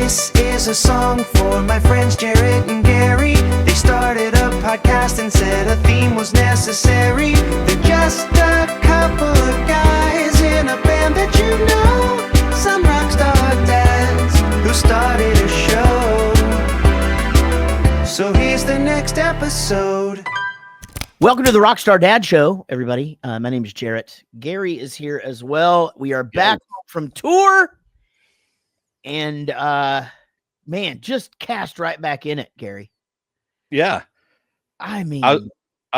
This is a song for my friends Jaret and Gary. They started a podcast and said a theme was necessary. They're just a couple of guys in a band that you know. Some rockstar dads who started a show. So here's the next episode. Welcome to the Rockstar Dad Show, everybody. My name is Jaret. Gary is here as well. We are back from tour. And, man, just cast right back in it, Gary. Yeah. I mean, I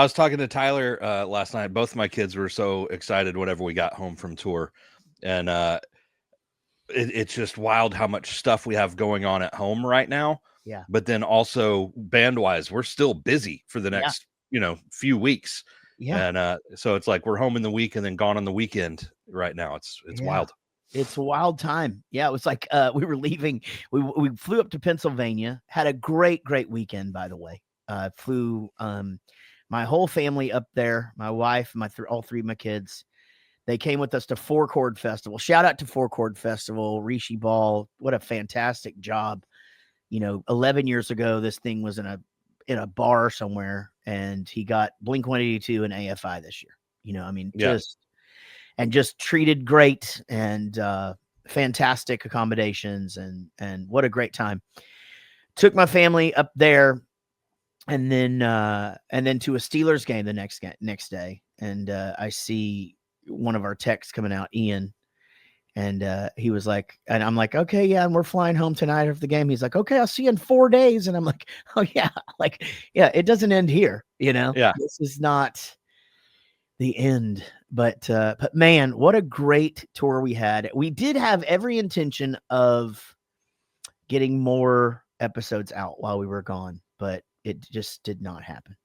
was talking to Tyler last night. Both my kids were so excited whenever we got home from tour. And it's just wild how much stuff we have going on at home right now. Yeah. But then also band-wise, we're still busy for the next, few weeks. Yeah. And so it's like we're home in the week and then gone on the weekend right now. It's wild. It's a wild time. Yeah, it was like we were leaving. We flew up to Pennsylvania. Had a great weekend, by the way. Flew my whole family up there. My wife, all three of my kids. They came with us to Four Chord Festival. Shout out to Four Chord Festival. Rishi Ball, what a fantastic job. 11 years ago, this thing was in a bar somewhere, and he got Blink-182 and AFI this year. Just treated great and fantastic accommodations and what a great time. Took my family up there and then to a Steelers game the next day. And I see one of our techs coming out, Ian, and he was like, and I'm like, okay, yeah, and we're flying home tonight after the game. He's like, okay, I'll see you in 4 days. And I'm like, oh yeah, it doesn't end here, Yeah. This is not the end. But man, what a great tour we had. We did have every intention of getting more episodes out while we were gone, but it just did not happen.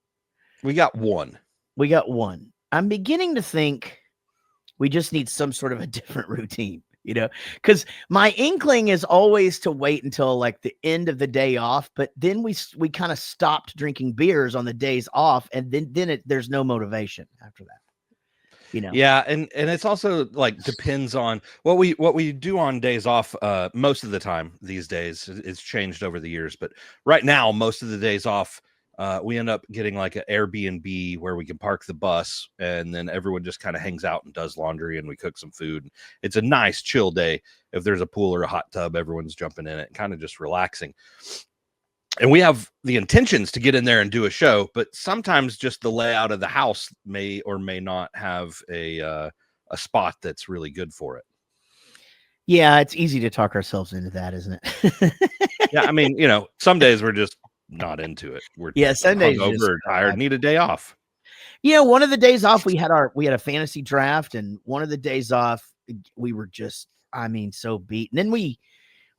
We got one. I'm beginning to think we just need some sort of a different routine, because my inkling is always to wait until like the end of the day off. But then we kind of stopped drinking beers on the days off, and then there's no motivation after that. Yeah, and it's also like depends on what we do on days off. Most of the time these days, it's changed over the years, but right now most of the days off, we end up getting like an Airbnb where we can park the bus, and then everyone just kind of hangs out and does laundry, and we cook some food. It's a nice chill day. If there's a pool or a hot tub, everyone's jumping in it, kind of just relaxing. And we have the intentions to get in there and do a show, but sometimes just the layout of the house may or may not have a spot that's really good for it. Yeah, it's easy to talk ourselves into that, isn't it? Yeah, I mean, some days we're just not into it. We're Sundays over, tired, need a day off. One of the days off we had a fantasy draft, and one of the days off we were just, so beat. And then we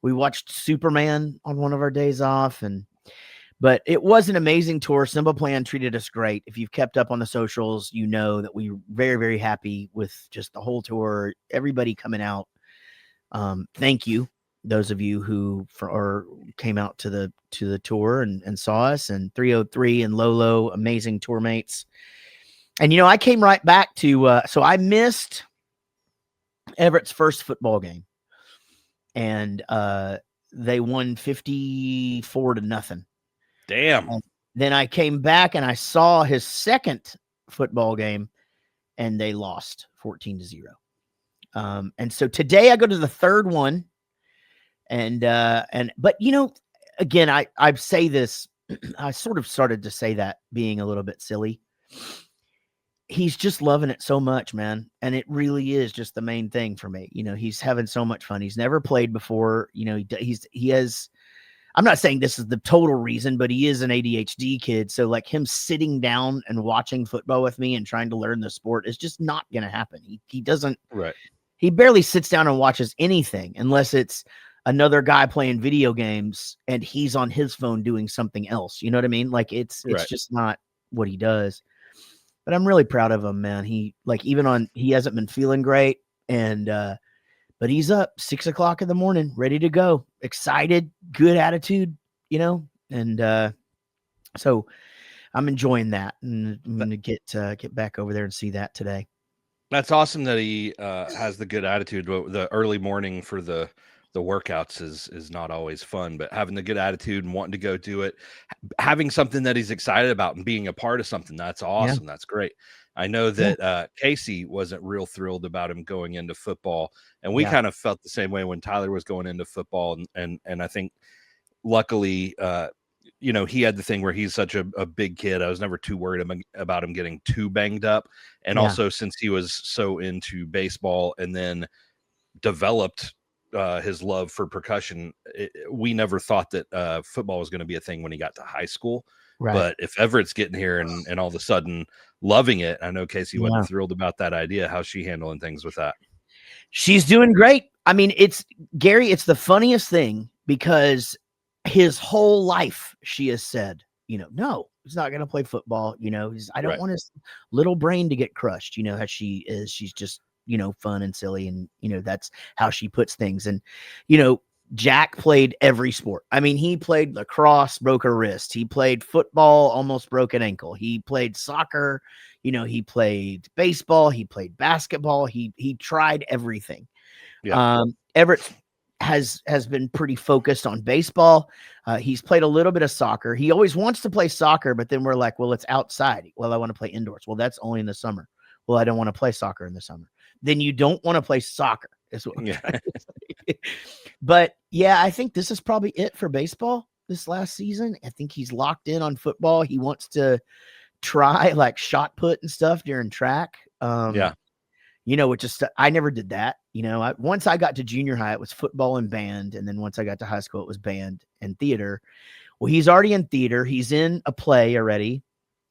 watched Superman on one of our days off, but it was an amazing tour. Simba Plan treated us great. If you've kept up on the socials, you know that we were very, very happy with just the whole tour, everybody coming out. Thank you, those of you who came out to the tour and saw us, and 303 and Lolo, amazing tour mates. And, I came right back to, so I missed Everett's first football game. And they won 54-0. Damn. And then I came back and I saw his second football game, and they lost 14-0. And so today I go to the third one, but again, I say this, I sort of started to say that being a little bit silly. He's just loving it so much, man. And it really is just the main thing for me. He's having so much fun. He's never played before. He has, I'm not saying this is the total reason, but he is an ADHD kid. So like him sitting down and watching football with me and trying to learn the sport is just not going to happen. He doesn't, right. He barely sits down and watches anything unless it's another guy playing video games and he's on his phone doing something else. You know what I mean? Like it's right. just not what he does. But I'm really proud of him, man. He hasn't been feeling great, but he's up 6 o'clock in the morning, ready to go, excited, good attitude, and so I'm enjoying that, and I'm going to get back over there and see that today. That's awesome that he has the good attitude. The early morning for the workouts is not always fun, but having the good attitude and wanting to go do it, having something that he's excited about and being a part of something, that's awesome. That's great. I know that Casey wasn't real thrilled about him going into football, and we kind of felt the same way when Tyler was going into football, and I think luckily he had the thing where he's such a big kid. I was never too worried about him getting too banged up, and also since he was so into baseball and then developed his love for percussion, we never thought that football was going to be a thing when he got to high school. Right. But if Everett's getting here and all of a sudden loving it, I know Casey wasn't thrilled about that idea. How's she handling things with that? She's doing great. I mean, it's the funniest thing, because his whole life she has said, no, he's not going to play football. I don't want his little brain to get crushed. How she is. She's just, fun and silly. And, that's how she puts things. And, Jack played every sport. I mean, he played lacrosse, broke a wrist. He played football, almost broke an ankle. He played soccer. He played baseball. He played basketball. He tried everything. Yeah. Everett has been pretty focused on baseball. He's played a little bit of soccer. He always wants to play soccer, but then we're like, well, it's outside. Well, I want to play indoors. Well, that's only in the summer. Well, I don't want to play soccer in the summer. Then you don't want to play soccer, is what I'm trying to say. But yeah, I think this is probably it for baseball this last season. I think he's locked in on football. He wants to try like shot put and stuff during track. Which is, I never did that. Once I got to junior high, it was football and band. And then once I got to high school, it was band and theater. Well, he's already in theater. He's in a play already,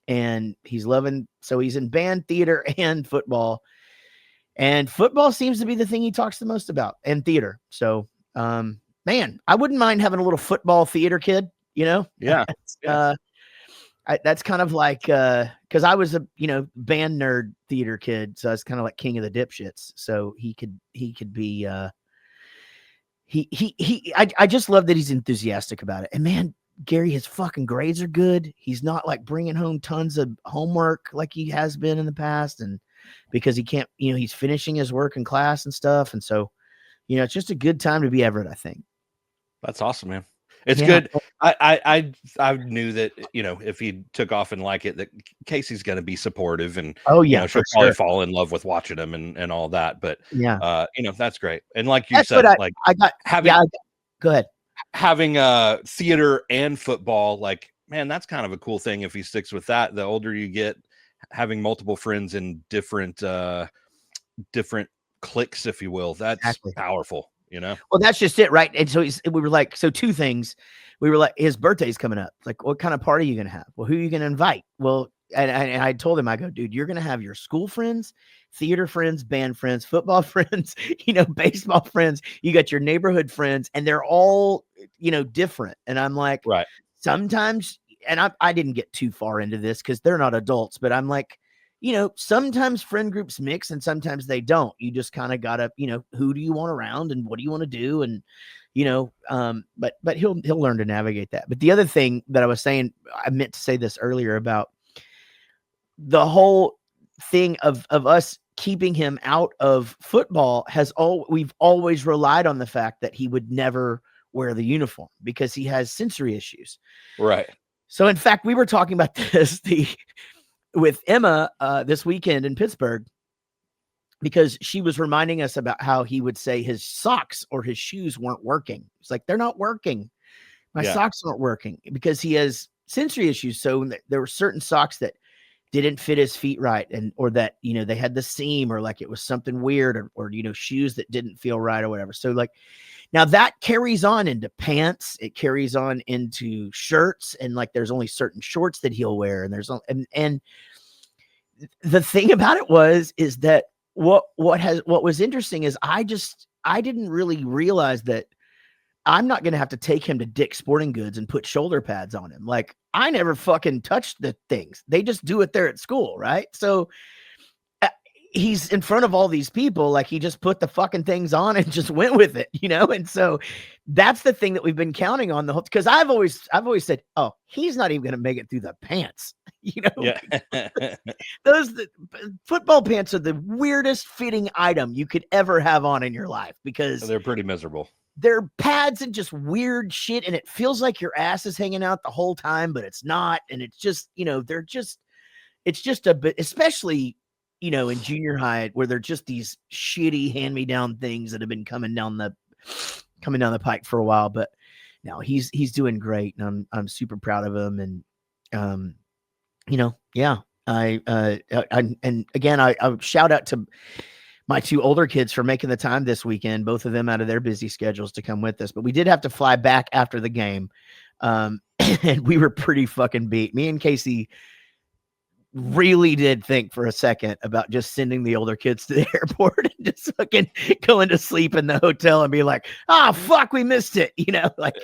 and he's loving. So he's in band, theater, and football. And football seems to be the thing he talks the most about, and theater. So, man, I wouldn't mind having a little football theater kid, Yeah. That's kind of like, cause I was a, band nerd theater kid. So I was kind of like king of the dipshits. So he could be, I just love that he's enthusiastic about it. And man, Gary, his fucking grades are good. He's not like bringing home tons of homework like he has been in the past. And because he can't, he's finishing his work in class and stuff. And so, it's just a good time to be Everett, I think. That's awesome, man. It's good. I knew that, if he took off and like it, that Casey's going to be supportive, and she'll probably fall in love with watching him and all that. But that's great. And like you said, go ahead. Having theater and football, like, man, that's kind of a cool thing if he sticks with that. The older you get, having multiple friends in different cliques, if you will, that's powerful. Well, that's just it, right? And so we were like, so two things. We were like, his birthday's coming up. Like, what kind of party are you gonna have? Well, who are you gonna invite? Well, and I told him, I go, dude, you're gonna have your school friends, theater friends, band friends, football friends, baseball friends. You got your neighborhood friends, and they're all, different. And I'm like, right. Sometimes, and I didn't get too far into this because they're not adults, but I'm like, sometimes friend groups mix and sometimes they don't. You just kind of gotta, who do you want around and what do you want to do? And, but he'll learn to navigate that. But the other thing that I was saying, I meant to say this earlier about the whole thing of us keeping him out of football we've always relied on the fact that he would never wear the uniform because he has sensory issues. Right. So in fact, we were talking about this, with Emma this weekend in Pittsburgh, because she was reminding us about how he would say his socks or his shoes weren't working. It's like, they're not working. My socks aren't working, because he has sensory issues. So there were certain socks that didn't fit his feet right, or that, they had the seam, or like it was something weird, or shoes that didn't feel right or whatever. So like, now that carries on into pants. It carries on into shirts, and like, there's only certain shorts that he'll wear. And and the thing about it is that what was interesting is I didn't really realize that I'm not going to have to take him to Dick's Sporting Goods and put shoulder pads on him. Like, I never fucking touched the things. They just do it there at school. Right. So he's in front of all these people. Like, he just put the fucking things on and just went with it, And so that's the thing that we've been counting on the whole, because I've always said, oh, he's not even going to make it through the pants, Yeah. The football pants are the weirdest fitting item you could ever have on in your life, because they're pretty miserable. they're pads and just weird shit, and it feels like your ass is hanging out the whole time, but it's not. And it's just, it's just a bit, especially, in junior high, where they're just these shitty hand-me-down things that have been coming down the pike for a while. But no, he's doing great, and I'm super proud of him. And yeah, and again, I shout out to my two older kids for making the time this weekend, both of them out of their busy schedules to come with us. But we did have to fly back after the game. And we were pretty fucking beat. Me and Casey really did think for a second about just sending the older kids to the airport and just fucking going to sleep in the hotel and be like, oh, fuck, we missed it. Like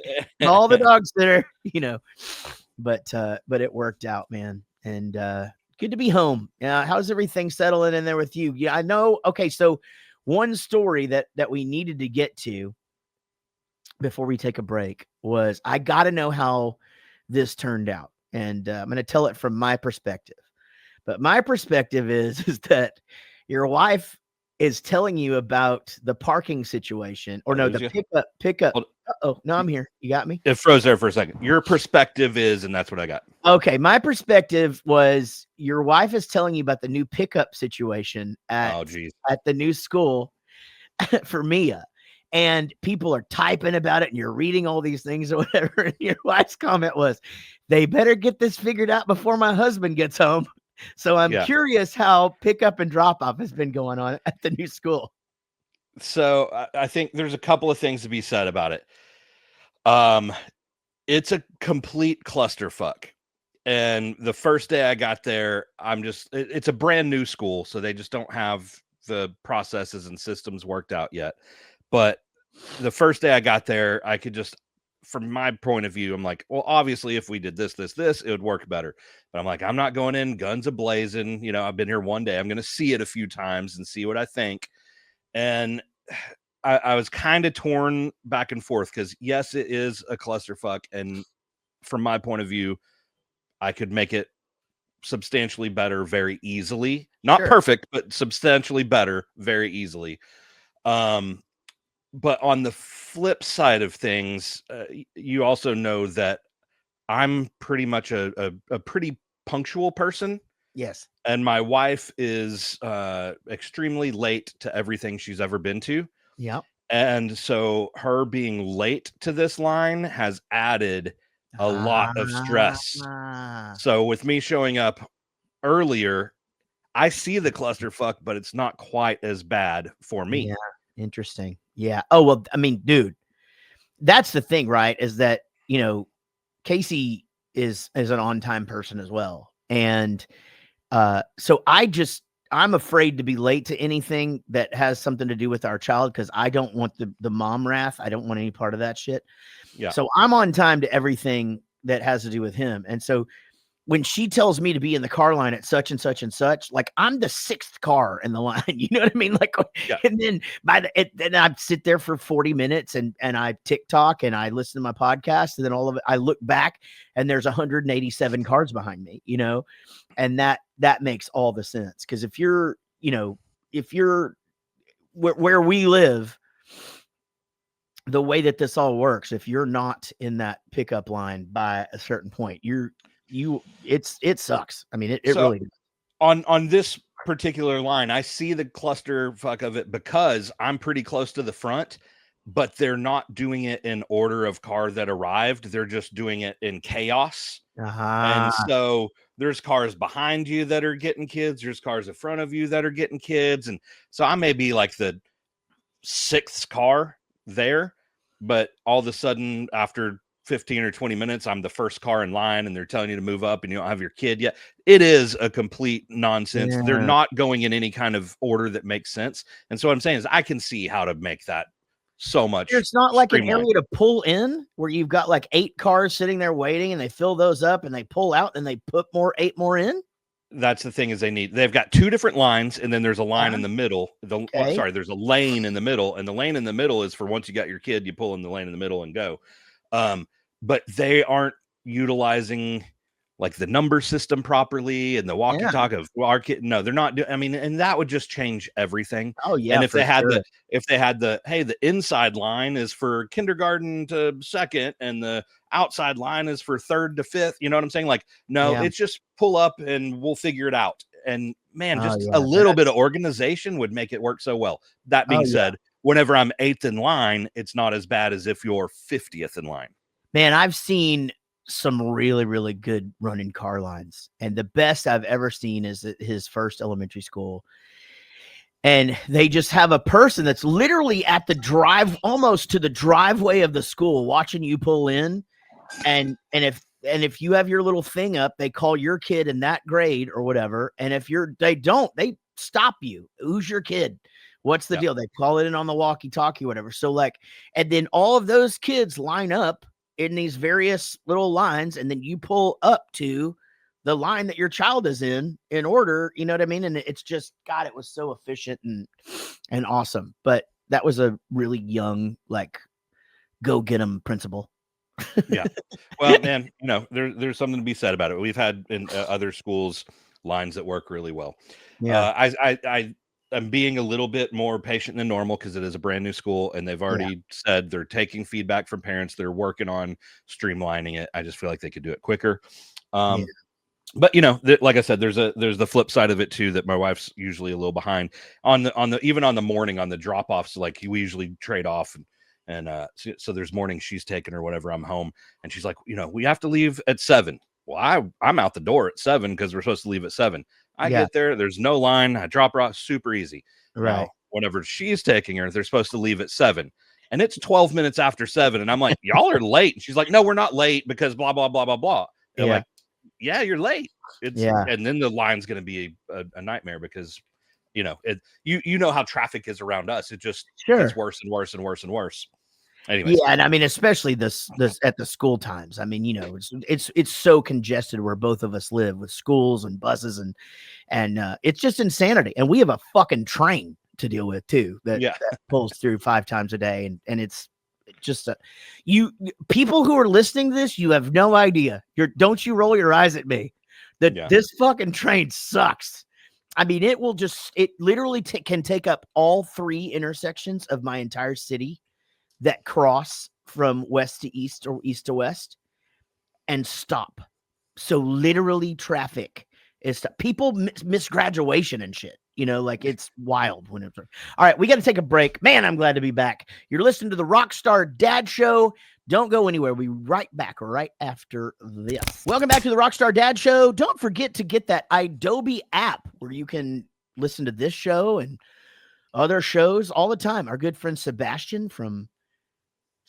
all the dogs there, but it worked out, man. And, good to be home. How's everything settling in there with you? Yeah, I know. Okay. So one story that we needed to get to before we take a break was, I got to know how this turned out. And I'm going to tell it from my perspective. But my perspective is that your wife is telling you about the parking situation, or no, the pickup. Oh, no, I'm here. You got me? It froze there for a second. Your perspective is, and that's what I got. Okay. My perspective was, your wife is telling you about the new pickup situation at the new school for Mia. And people are typing about it, and you're reading all these things or whatever. And your wife's comment was, they better get this figured out before my husband gets home. So I'm curious how pickup and drop off has been going on at the new school. So I think there's a couple of things to be said about it. It's a complete clusterfuck. And the first day I got there, it's a brand new school. So they just don't have the processes and systems worked out yet. But the first day I got there, I could just, from my point of view, I'm like, well, obviously if we did this, it would work better. But I'm like, I'm not going in guns a-blazing. I've been here one day. I'm going to see it a few times and see what I think. And I was kind of torn back and forth because, yes, it is a clusterfuck. And from my point of view, I could make it substantially better very easily. Not perfect, but substantially better very easily. But on the flip side of things, you also know that I'm pretty much a pretty punctual person. Yes. And my wife is extremely late to everything she's ever been to. Yeah. And so her being late to this line has added a lot of stress. So with me showing up earlier, I see the clusterfuck, but it's not quite as bad for me. Yeah. Interesting. Yeah. Oh, well, I mean, dude, that's the thing, right? Is that, Casey is an on-time person as well. And so I'm afraid to be late to anything that has something to do with our child, because I don't want the mom wrath. I don't want any part of that shit. Yeah. So I'm on time to everything that has to do with him. And so when she tells me to be in the car line at such and such and such, like I'm the sixth car in the line, you know what I mean? Like, and then then I sit there for 40 minutes and I TikTok and I listen to my podcast, and then all of it, I look back and there's 187 cars behind me, and that makes all the sense. Cause if you're where we live, the way that this all works, if you're not in that pickup line by a certain point, it sucks. I mean, it really does. On this particular line, I see the clusterfuck of it because I'm pretty close to the front, but they're not doing it in order of car that arrived. They're just doing it in chaos. And so there's cars behind you that are getting kids. There's cars in front of you that are getting kids. And so I may be like the sixth car there, but all of a sudden after 15 or 20 minutes, I'm the first car in line, and they're telling you to move up and you don't have your kid yet. It is a complete nonsense. Yeah. They're not going in any kind of order that makes sense. And so what I'm saying is I can see how to make that so much. There's not like an area to pull in where you've got like 8 cars sitting there waiting, and they fill those up and they pull out and they put 8 more in. That's the thing, is they've got 2 different lines, and then there's a line in the middle. There's a lane in the middle, and the lane in the middle is for once you got your kid, you pull in the lane in the middle and go. But they aren't utilizing like the number system properly and the walkie-talkie of our kid. No, they're not doing. I mean, and that would just change everything. Oh yeah. And if they had the hey, the inside line is for kindergarten to second, and the outside line is for third to fifth. You know what I'm saying? Like, no, it's just pull up and we'll figure it out. And man, just a little bit of organization would make it work so well. That being said, whenever I'm 8th in line, it's not as bad as if you're 50th in line. Man, I've seen some really, really good running car lines. And the best I've ever seen is at his first elementary school. And they just have a person that's literally at the drive, almost to the driveway of the school, watching you pull in. And if you have your little thing up, they call your kid in that grade or whatever. And if they stop you. Who's your kid? What's the deal? They call it in on the walkie-talkie, whatever. So like, and then all of those kids line up in these various little lines, and then you pull up to the line that your child is in order, you know what I mean? And it's just, God, it was so efficient and awesome. But that was a really young, like, go get them principle. Yeah. Well, man, you know, there's something to be said about it. We've had in other schools lines that work really well. Yeah. I'm being a little bit more patient than normal because it is a brand new school, and they've already said they're taking feedback from parents. They're working on streamlining it. I just feel like they could do it quicker. But you know, like I said, there's the flip side of it too, that my wife's usually a little behind on the even on the morning on the drop offs. Like we usually trade off, and so there's mornings she's taking or whatever. I'm home, and she's like, you know, we have to leave at 7. Well, I'm out the door at 7 because we're supposed to leave at 7. I get there, there's no line. I drop her off, super easy. Right. Now, whenever she's taking her, they're supposed to leave at 7. And it's 12 minutes after 7. And I'm like, y'all are late. And she's like, no, we're not late because blah, blah, blah, blah, blah. And I'm like, yeah, you're late. And then the line's going to be a nightmare because, you know, you know how traffic is around us. It just gets worse and worse and worse and worse. Anyways. Yeah, and I mean, especially this at the school times. I mean, you know, it's so congested where both of us live with schools and buses and it's just insanity. And we have a fucking train to deal with too that pulls through 5 times a day, and it's just people who are listening to this, you have no idea. Don't you roll your eyes at me that this fucking train sucks. I mean, it literally can take up all 3 intersections of my entire city that cross from west to east or east to west and stop. So literally traffic is people miss graduation and shit, you know, like it's wild when it's all right. We got to take a break, man. I'm glad to be back. You're listening to the Rockstar Dad Show. Don't go anywhere. We'll be right back right after this. Welcome back to the Rockstar Dad Show. Don't forget to get that Adobe app where you can listen to this show and other shows all the time. Our good friend Sebastian from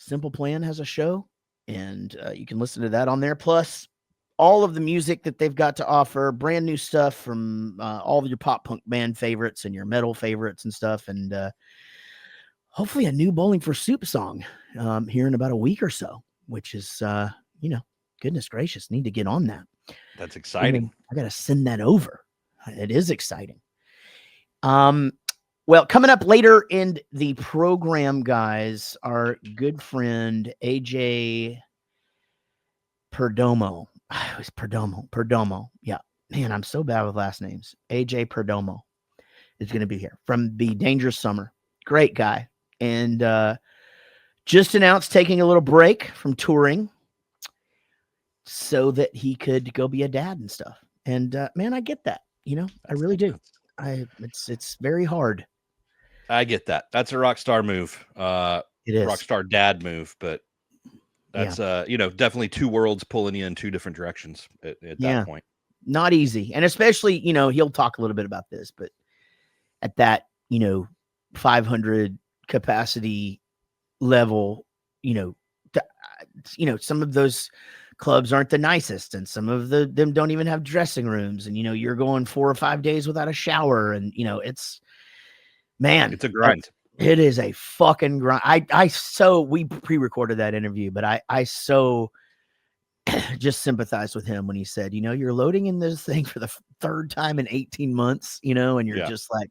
Simple Plan has a show, and you can listen to that on there. Plus, all of the music that they've got to offer, brand new stuff from all of your pop punk band favorites and your metal favorites and stuff, and hopefully a new Bowling for Soup song here in about a week or so, which is, you know, goodness gracious, need to get on that. That's exciting. I got to send that over. It is exciting. Well, coming up later in the program, guys, our good friend AJ Perdomo. It was Perdomo. Yeah. Man, I'm so bad with last names. AJ Perdomo is going to be here from the Dangerous Summer. Great guy. And just announced taking a little break from touring so that he could go be a dad and stuff. And man, I get that. You know, I really do. It's very hard. I get that. That's a rock star move. It is Rockstar Dad move, but that's you know, definitely 2 worlds pulling you in 2 different directions at that point. Not easy. And especially, you know, he'll talk a little bit about this, but at that, you know, 500 capacity level, you know, some of those clubs aren't the nicest, and some of them don't even have dressing rooms, and you know, you're going 4 or 5 days without a shower, and you know, it's a grind. It is a fucking grind. We pre-recorded that interview, but I so just sympathize with him when he said, you know, you're loading in this thing for the 3rd time in 18 months, you know, and you're just like,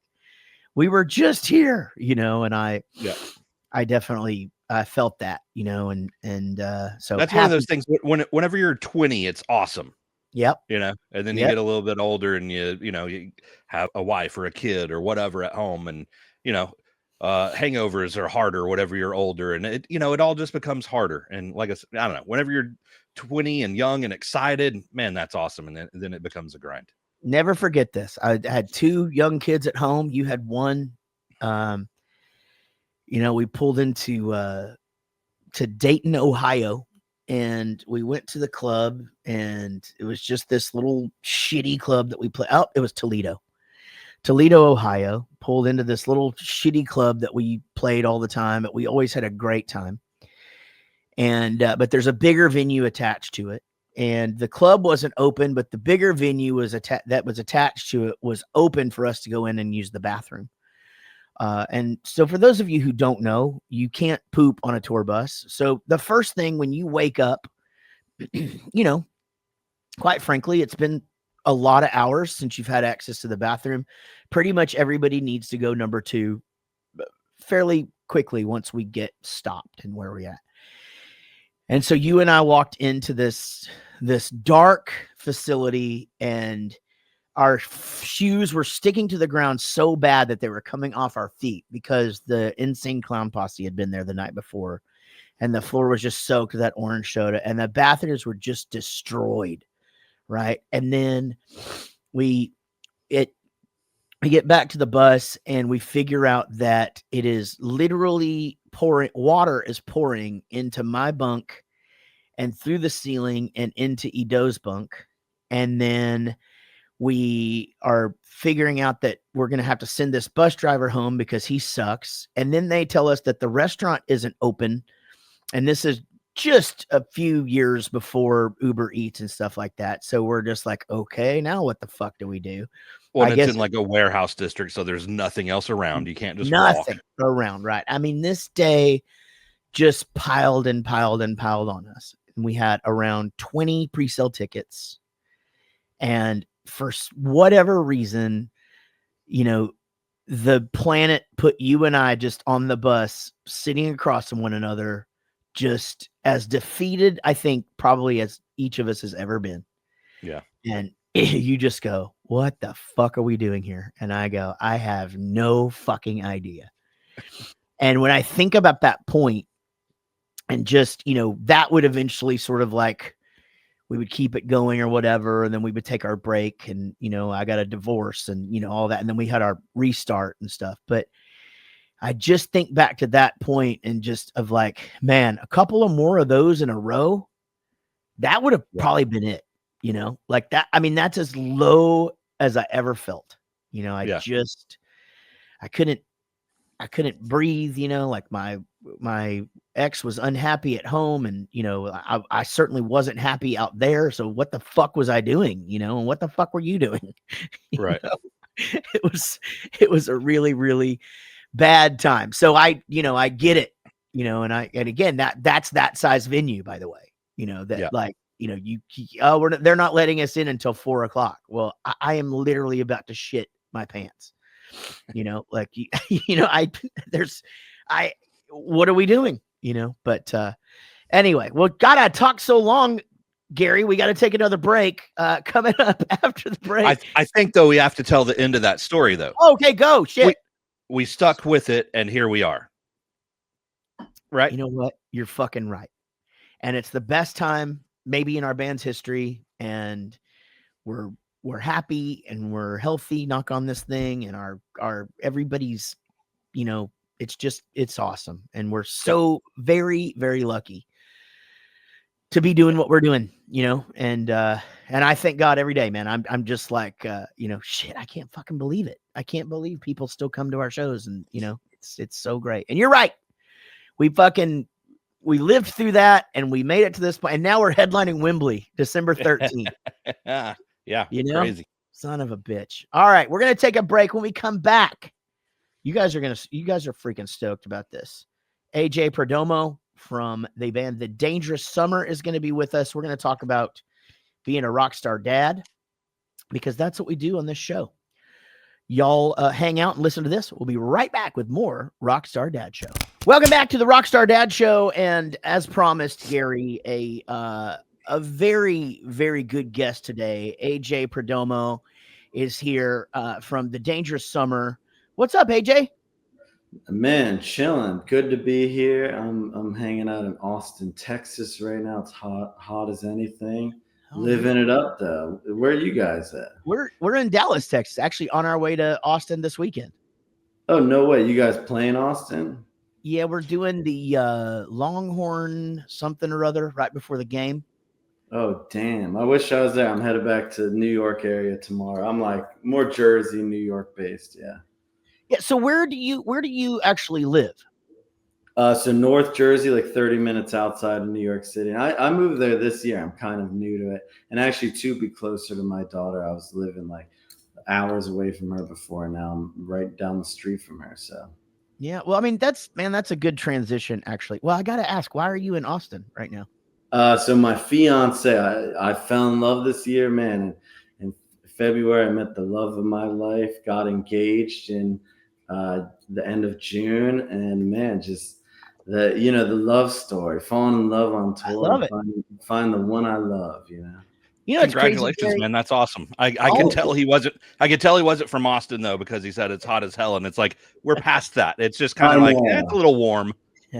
we were just here, you know, and I definitely felt that, you know, and so that's one of those things whenever you're 20, it's awesome. Yep. And then you Yep. get a little bit older and you have a wife or a kid or whatever at home, and hangovers are harder whatever you're older, and it all just becomes harder. And like I don't know, whenever you're 20 and young and excited, man, that's awesome. And then it becomes a grind. Never forget this. I had 2 young kids at home. You had 1. We pulled into to Dayton, Ohio, and we went to the club, and it was just this little shitty club that we played. Oh, it was Toledo, Ohio. Pulled into this little shitty club that we played all the time, but we always had a great time. And but there's a bigger venue attached to it, and the club wasn't open, but the bigger venue was that was attached to it was open for us to go in and use the bathroom. And so for those of you who don't know, you can't poop on a tour bus. So the first thing when you wake up, quite frankly, it's been a lot of hours since you've had access to the bathroom. Pretty much everybody needs to go number 2 fairly quickly once we get stopped and where we're at. And so you and I walked into this dark facility, and our shoes were sticking to the ground so bad that they were coming off our feet because the Insane Clown Posse had been there the night before, and the floor was just soaked with that orange soda, and the bathrooms were just destroyed, right? And then we get back to the bus, and we figure out that it is literally water is pouring into my bunk and through the ceiling and into Edo's bunk. And then we are figuring out that we're going to have to send this bus driver home because he sucks. And then they tell us that the restaurant isn't open. And this is just a few years before Uber Eats and stuff like that. So we're just like, okay, now what the fuck do we do? Well, it's in like a warehouse district, so there's nothing else around. You can't just nothing walk around, right? I mean, this day just piled and piled and piled on us. And we had around 20 pre-sale tickets. And for whatever reason, the planet put you and I just on the bus, sitting across from one another, just as defeated, I think, probably as each of us has ever been. Yeah. And you just go, what the fuck are we doing here? And I go, I have no fucking idea. And when I think about that point, and just, that would eventually sort of like, we would keep it going or whatever. And then we would take our break, and, I got a divorce and, all that. And then we had our restart and stuff. But I just think back to that point and just of like, man, a couple of more of those in a row, that would have probably been it, like that. I mean, that's as low as I ever felt, I couldn't breathe, like my ex was unhappy at home, and, I certainly wasn't happy out there. So what the fuck was I doing, and what the fuck were you doing? Right. It was a really, really bad time. So I get it, and again, that's that size venue, by the way, like, they're not letting us in until 4:00. Well, I am literally about to shit my pants, like, what are we doing? But anyway, well, God, I talked so long, Gary, we got to take another break. Coming up after the break. I think though, we have to tell the end of that story though. Okay, go. Shit. We stuck with it, and here we are. Right. You know what? You're fucking right. And it's the best time maybe in our band's history, and we're happy and we're healthy, knock on this thing, and our everybody's, it's awesome. And we're so very, very lucky to be doing what we're doing, and I thank God every day, man. I'm just like, shit, I can't fucking believe it. I can't believe people still come to our shows, and, it's so great. And you're right. We lived through that, and we made it to this point, and now we're headlining Wembley, December 13th. Yeah. Crazy. Son of a bitch. All right. We're going to take a break. When we come back, you guys are freaking stoked about this. AJ Perdomo from the band The Dangerous Summer is going to be with us. We're going to talk about being a rock star dad, because that's what we do on this show. Y'all hang out and listen to this. We'll be right back with more Rockstar Dad Show. Welcome back to the Rockstar Dad Show. And as promised, Gary, a a very, very good guest today. AJ Perdomo is here from the Dangerous Summer. What's up, AJ? Man, chilling. Good to be here. I'm hanging out in Austin, Texas right now. It's hot as anything. Living it up though. Where are you guys at? We're in Dallas, Texas, actually on our way to Austin this weekend. Oh, no way. You guys playing Austin? Yeah, we're doing the Longhorn something or other right before the game. Oh, damn. I wish I was there. I'm headed back to New York area tomorrow. I'm like more Jersey, New York based. Yeah. Yeah. So where do you actually live? So North Jersey, like 30 minutes outside of New York City. And I moved there this year. I'm kind of new to it. And actually to be closer to my daughter, I was living like hours away from her before. And now I'm right down the street from her. So yeah. Well, I mean, that's a good transition, actually. Well, I got to ask, why are you in Austin right now? So my fiance, I fell in love this year, man. In February, I met the love of my life, got engaged in the end of June. And man, just the love story, falling in love on tour. I love it. Find the one I love, Congratulations, it's crazy, man. That's awesome. I can tell he wasn't. I could tell he wasn't from Austin though, because he said it's hot as hell, and it's like we're past that. It's just kind of like it's a little warm.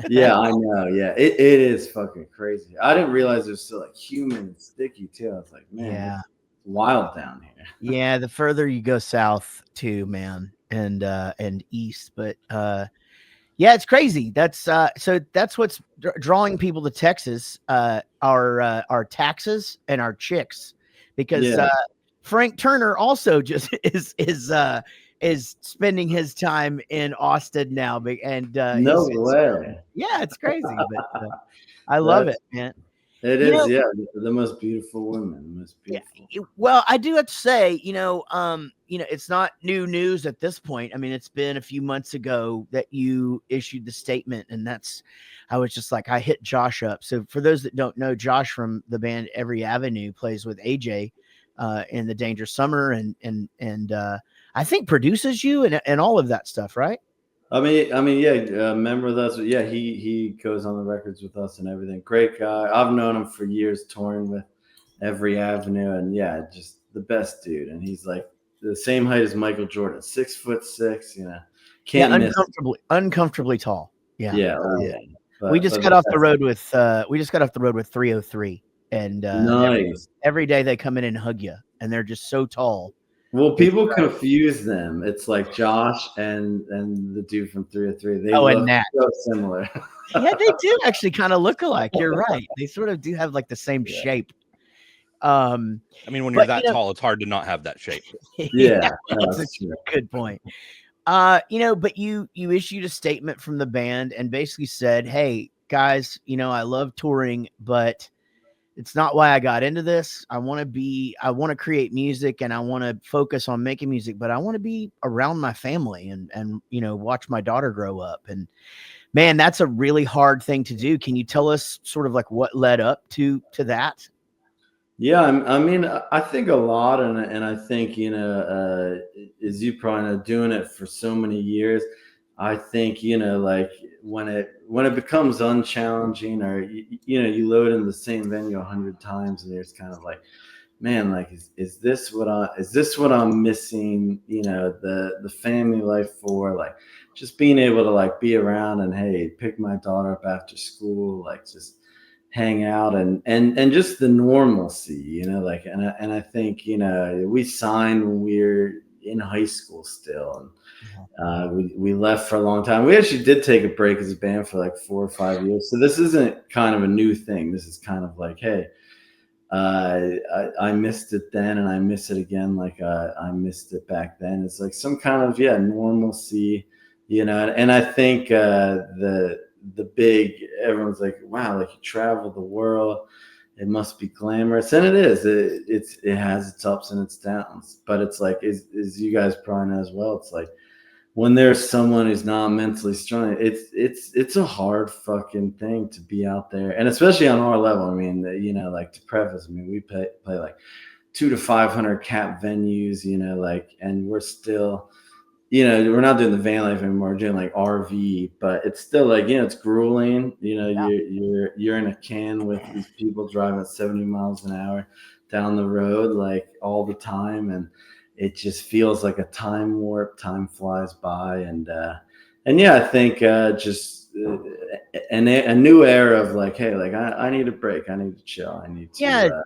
Yeah, I know. Yeah, it is fucking crazy. I didn't realize it was so like humid and sticky too. I was like, man, yeah, it's wild down here. Yeah, the further you go south too, man, and east, but yeah, it's crazy. That's so that's what's drawing people to Texas, our taxes and our chicks, because Frank Turner also just is spending his time in Austin now, and no way. Yeah, it's crazy, but I love it, man. It is, the most beautiful woman, the most beautiful. Yeah, well, I do have to say, it's not new news at this point. I mean, it's been a few months ago that you issued the statement, and I was just like, I hit Josh up. So for those that don't know, Josh from the band Every Avenue plays with AJ in the Dangerous Summer, and I think produces you and all of that stuff, right? I mean, yeah. Member of us. Yeah, he goes on the records with us and everything. Great guy. I've known him for years, touring with Every Avenue, and yeah, just the best dude. And he's like the same height as Michael Jordan, 6'6". Can't miss. Uncomfortably tall. Yeah. Yeah. But, we just got off the road with 303, and nice. Every day they come in and hug you, and they're just so tall. Well, people confuse them. It's like Josh and the dude from 303. They look and Nat. so similar. Yeah, they do actually kind of look alike. You're right. They sort of do have like the same shape. I mean, when you're that tall, it's hard to not have that shape. Yeah, that's a good point. But you issued a statement from the band and basically said, "Hey guys, I love touring, but it's not why I got into this. I want to create music, and I want to focus on making music, but I want to be around my family and watch my daughter grow up." And man, that's a really hard thing to do. Can you tell us sort of like what led up to that? Yeah, I mean, I think a lot, and I think as you probably know, doing it for so many years, I think like when it becomes unchallenging, or you load in the same venue 100 times, and it's kind of like, man, like is this what I'm missing? The family life for, like just being able to like be around and hey, pick my daughter up after school, like just hang out and just the normalcy, like and I think we signed when we were in high school still, and we left for a long time. We actually did take a break as a band for like 4 or 5 years, so this isn't kind of a new thing. This is kind of like, hey, I missed it then and I miss it again, like I missed it back then. It's like some kind of normalcy, and I think the big, everyone's like, wow, like you travel the world, it must be glamorous, and it is. It has its ups and its downs, but it's like, as you guys probably know as well, it's like when there's someone who's not mentally strong, it's a hard fucking thing to be out there, and especially on our level. I mean, like to preface, I mean, we play like 200 to 500 cap venues, like, and we're still we're not doing the van life anymore. We're doing like RV, but it's still like, it's grueling. You're in a can with these people driving at 70 miles an hour down the road, like all the time. And it just feels like a time warp. Time flies by. And yeah, I think just a new era of like, hey, like I need a break. I need to chill. I need to.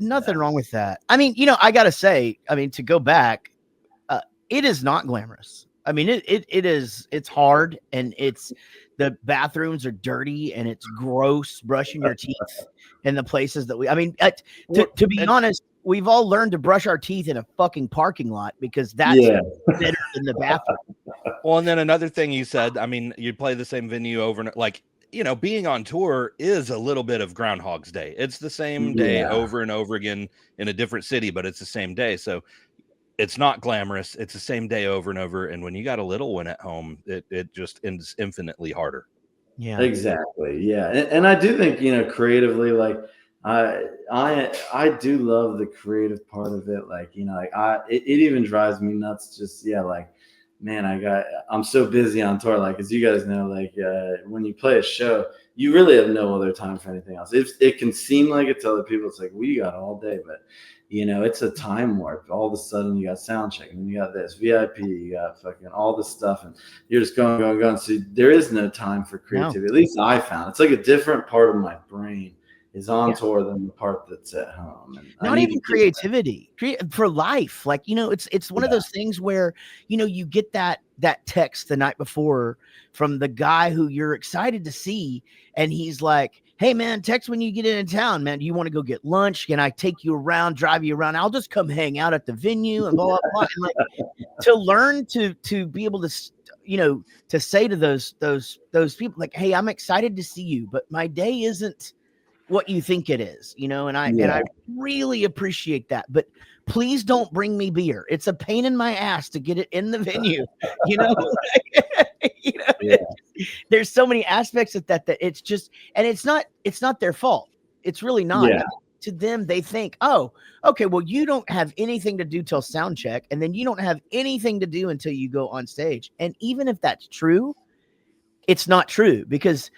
Nothing wrong with that. I mean, I got to say, to go back, it is not glamorous. I mean, it's hard, and the bathrooms are dirty, and it's gross brushing your teeth in the places that to be honest, we've all learned to brush our teeth in a fucking parking lot because that's better than the bathroom. Well, and then another thing you said, I mean, you play the same venue over and like, being on tour is a little bit of Groundhog's Day. It's the same day over and over again in a different city, but it's the same day. So it's not glamorous. It's the same day over and over. And when you got a little one at home, it just is infinitely harder. Yeah, exactly. Yeah. And I do think, creatively, like I do love the creative part of it. Like, it even drives me nuts. Just, like, man, I'm so busy on tour. Like, as you guys know, like when you play a show, you really have no other time for anything else. It can seem like it to other people. It's like, we got all day, but it's a time warp. All of a sudden you got sound check, and then you got this VIP, you got fucking all this stuff, and you're just going. So there is no time for creativity. No. At least I found it's like a different part of my brain is on tour than the part that's at home. And not even creativity for life. Like, it's one of those things where, you get that text the night before from the guy who you're excited to see. And he's like, hey man, text when you get into town, man. Do you want to go get lunch? Can I take you around, drive you around? I'll just come hang out at the venue and blah, blah, blah. And like, to learn to be able to, to say to those people like, hey, I'm excited to see you, but my day isn't what you think it is, and I really appreciate that, but please don't bring me beer. It's a pain in my ass to get it in the venue, there's so many aspects of that it's just, and it's not their fault. It's really not. To them, they think, oh, okay, well, you don't have anything to do till sound check, and then you don't have anything to do until you go on stage. And even if that's true, it's not true, because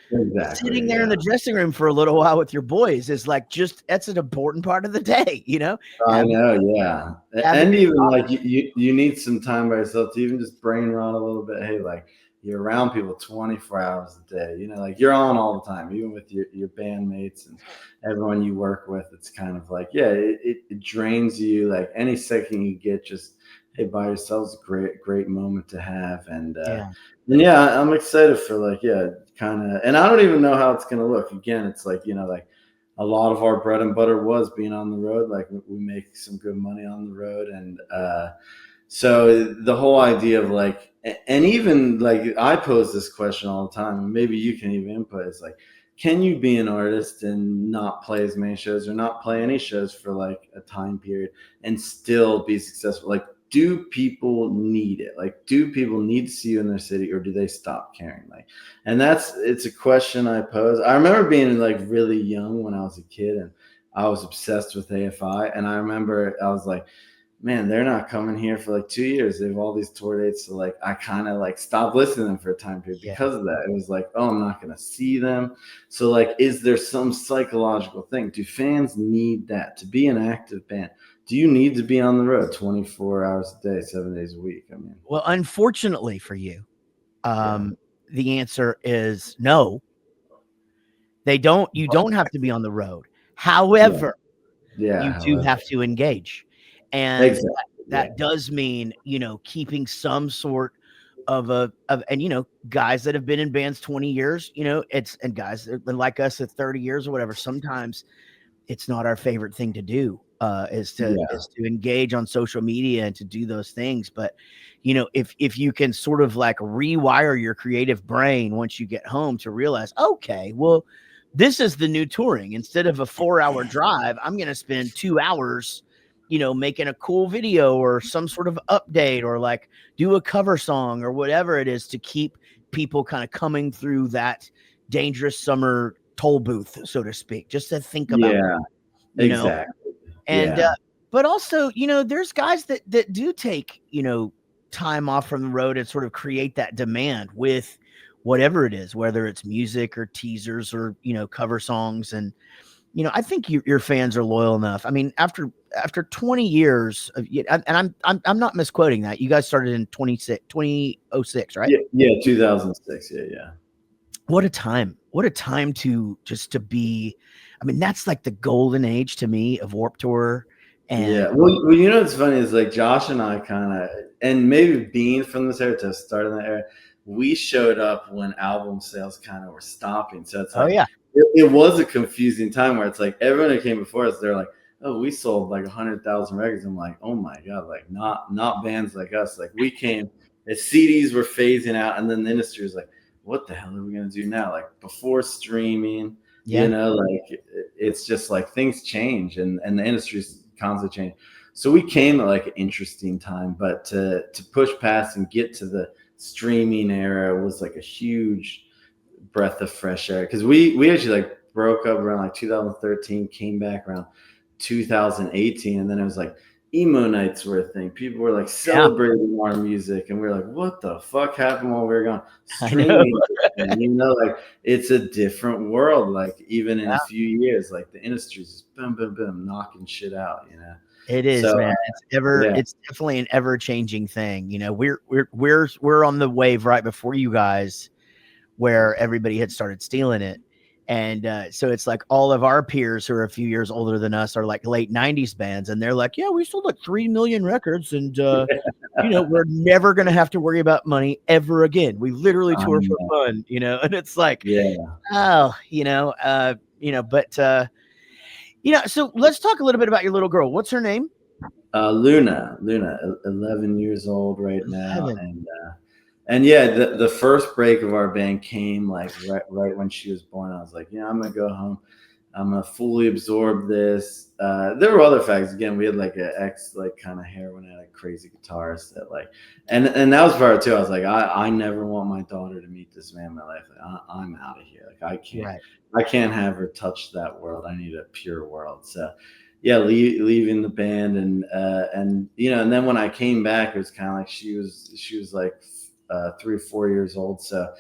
sitting there in the dressing room for a little while with your boys is like, that's an important part of the day, I know. Yeah. And even like you need some time by yourself to even just brain around a little bit. Hey, like you're around people 24 hours a day, like you're on all the time, even with your bandmates and everyone you work with. It's kind of like, it drains you. Like any second you get just, hey, by yourself is a great moment to have. And I'm excited for like, kind of, and I don't even know how it's going to look. Again, it's like, like a lot of our bread and butter was being on the road. Like we make some good money on the road. And so the whole idea of like, and even like I pose this question all the time, and maybe you can even input, is like, can you be an artist and not play as many shows or not play any shows for like a time period and still be successful? Like, do people need it? Like, do people need to see you in their city, or do they stop caring? Like, and it's a question I pose. I remember being like really young when I was a kid, and I was obsessed with AFI. And I remember I was like, man, they're not coming here for like 2 years. They have all these tour dates. So like, I kind of like stopped listening to them for a time period because of that. It was like, oh, I'm not going to see them. So like, is there some psychological thing? Do fans need that to be an active band? Do you need to be on the road 24 hours a day, 7 days a week? I mean, well, unfortunately for you, the answer is no. You don't have to be on the road. However, you do have to engage. And that does mean, keeping some sort of and, guys that have been in bands 20 years, and guys that like us at 30 years or whatever, sometimes it's not our favorite thing to do, is to engage on social media and to do those things. But, if you can sort of like rewire your creative brain once you get home to realize, okay, well, this is the new touring. Instead of a 4-hour drive, I'm going to spend 2 hours, making a cool video or some sort of update, or like do a cover song or whatever it is, to keep people kind of coming through that dangerous summer toll booth, so to speak, just to think about exactly. And but also, there's guys that do take, time off from the road and sort of create that demand with whatever it is, whether it's music or teasers or, cover songs. And, I think your fans are loyal enough. I mean, after 20 years of, and I'm not misquoting that. You guys started in 2006, right? Yeah, 2006. Yeah. What a time. What a time to be. I mean, that's like the golden age to me of Warped Tour. And yeah, well, what's funny is like Josh and I kind of, and maybe being from this era to start in that era, we showed up when album sales kind of were stopping. So it's like, it was a confusing time where it's like everyone who came before us, they're like, oh, we sold like 100,000 records. I'm like, oh my God, like not bands like us. Like we came as CDs were phasing out, and then the industry was like, what the hell are we gonna do now? Like before streaming, like it's just like things change, and the industry's constantly change. So we came at like an interesting time, but to push past and get to the streaming era was like a huge breath of fresh air, because we actually like broke up around like 2013, came back around 2018, and then it was like emo nights were a thing. People were like celebrating our music, and we were like, what the fuck happened while we were gone? Streaming, like it's a different world. Like even in a few years, like the industry's just boom, boom, boom, knocking shit out, It is, so, man. It's definitely an ever-changing thing. We're on the wave right before you guys, where everybody had started stealing it. And so it's like all of our peers who are a few years older than us are like late 90s bands. And they're like, yeah, we sold like 3 million records. And, we're never going to have to worry about money ever again. We literally tour for fun, and it's like, so let's talk a little bit about your little girl. What's her name? Luna, 11 years old right now. And yeah, the first break of our band came like right when she was born. I was like, I'm gonna go home. I'm gonna fully absorb this. There were other facts. Again, we had like an ex like kind of heroin addict, crazy guitarist that like, and that was part too. I was like, I never want my daughter to meet this man in my life. Like, I'm out of here. Like I can't have her touch that world. I need a pure world. So yeah, leaving the band and and then when I came back, it was kind of like she was like 3 or 4 years old. So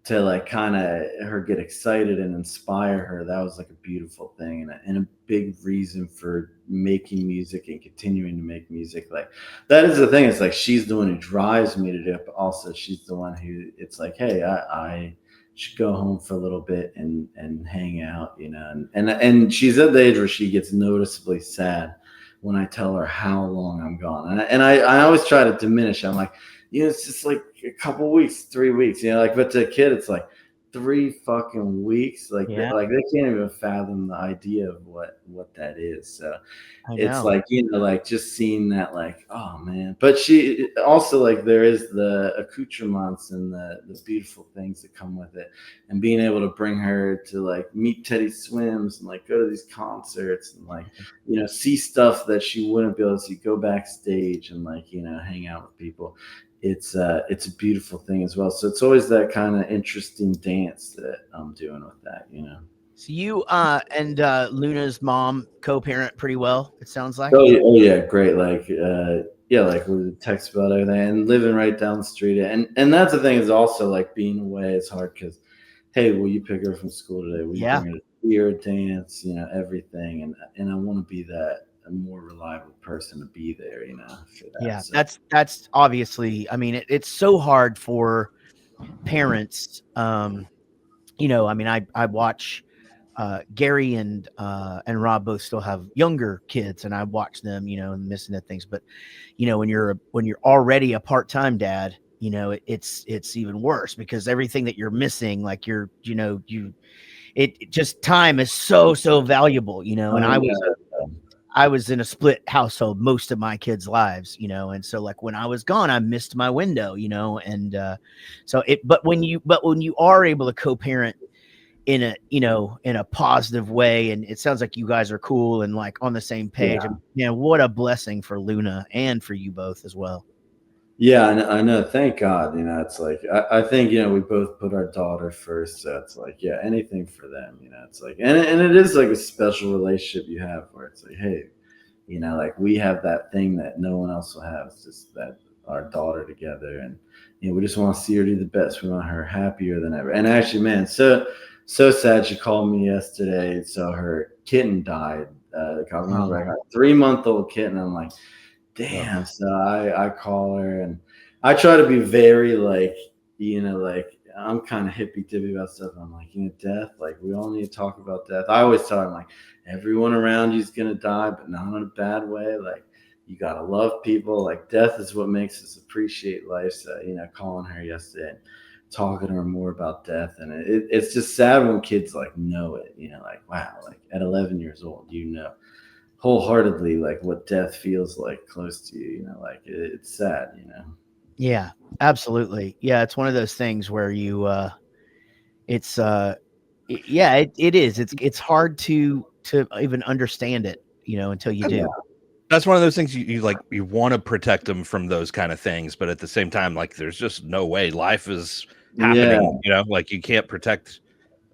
to like kind of her get excited and inspire her, that was like a beautiful thing and a big reason for making music and continuing to make music. Like that is the thing. It's like she's the one who drives me to do it, but also she's the one who it's like, hey, I should go home for a little bit and hang out, and she's at the age where she gets noticeably sad when I tell her how long I'm gone. And I always try to diminish. I'm like, it's just like a couple weeks, 3 weeks, like, but to a kid, it's like 3 fucking weeks. Like, they can't even fathom the idea of what that is. So it's like, like just seeing that, like, oh man. But she also, like, there is the accoutrements and the beautiful things that come with it, and being able to bring her to like meet Teddy Swims and like go to these concerts and like, see stuff that she wouldn't be able to see, go backstage and like, hang out with people. It's a beautiful thing as well. So it's always that kind of interesting dance that I'm doing with that, So you and Luna's mom co-parent pretty well, it sounds like. Oh yeah, great. Like like we text about everything and living right down the street. And that's the thing, is also like being away is hard because, hey, will you pick her from school today? Will you bring her to your dance? Everything. And I want to be that a more reliable person to be there, for that. Yeah, so that's obviously, I mean, it's so hard for parents. I mean, I watch Gary and Rob both still have younger kids, and I watch them, and missing the things. But when you're already a part-time dad, it's even worse because everything that you're missing, like it just time is so valuable, and I was in a split household most of my kids' lives, and so like when I was gone, I missed my window, and but when you are able to co-parent in a positive way, and it sounds like you guys are cool and like on the same page, what a blessing for Luna and for you both as well. Yeah, I know. Thank God. It's like I think we both put our daughter first, so it's like anything for them. It's like and it is like a special relationship you have where it's like, hey, like we have that thing that no one else will have. It's just that our daughter together, and we just want to see her do the best. We want her happier than ever. And actually, man, so sad. She called me yesterday. So her kitten died. I remember I got a 3-month-old kitten. I'm like, damn. So I call her, and I try to be very like, I'm kind of hippy dippy about stuff. I'm like, death, like we all need to talk about death. I always tell her, like, everyone around you is going to die, but not in a bad way. Like, you got to love people. Like, death is what makes us appreciate life. So, calling her yesterday, talking to her more about death. And it's just sad when kids like know it, like, wow, like at 11 years old, wholeheartedly like what death feels like close to you, like it's sad, Yeah, absolutely. Yeah, it's one of those things where you it is. It's hard to even understand it, until you do. That's one of those things you want to protect them from those kind of things, but at the same time, like there's just no way. Life is happening, like you can't protect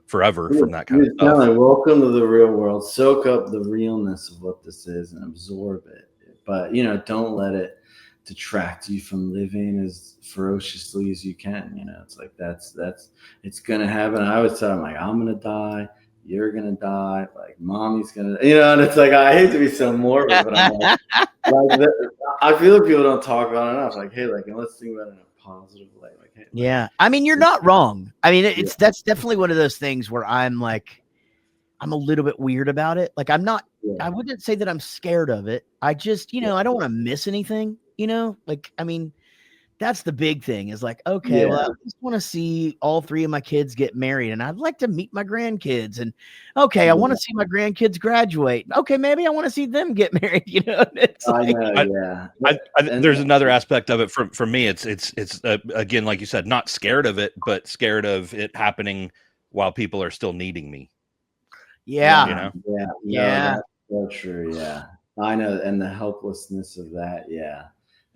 forever from that kind of stuff. Like, welcome to the real world. Soak up the realness of what this is and absorb it. But don't let it detract you from living as ferociously as you can. It's like that's it's gonna happen. I always tell them, like, I'm gonna die, you're gonna die, like mommy's gonna, and it's like, I hate to be so morbid, but I'm like, I feel like people don't talk about it enough. Like, hey, like, and let's think about it in a positive way. Like, hey, yeah, I mean, you're not wrong. I mean, that's definitely one of those things where I'm like, I'm a little bit weird about it. Like, I'm not. I wouldn't say that I'm scared of it. I just, I don't want to miss anything. Like, I mean, that's the big thing is like, okay, well, I just want to see all 3 of my kids get married, and I'd like to meet my grandkids, and okay, I want to see my grandkids graduate. Okay, maybe I want to see them get married. It's like, there's another aspect of it for me. It's again, like you said, not scared of it, but scared of it happening while people are still needing me. Yeah, that's so true. Yeah, I know, and the helplessness of that. Yeah.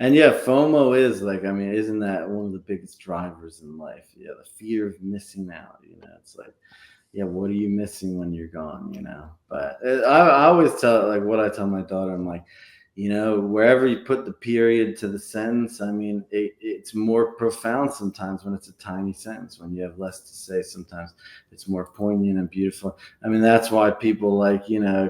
And FOMO is like, I mean, isn't that one of the biggest drivers in life? Yeah, the fear of missing out. It's like, what are you missing when you're gone? But I always tell, like, what I tell my daughter, I'm like, wherever you put the period to the sentence, I mean, it's more profound sometimes when it's a tiny sentence. When you have less to say, sometimes it's more poignant and beautiful. I mean, that's why people like,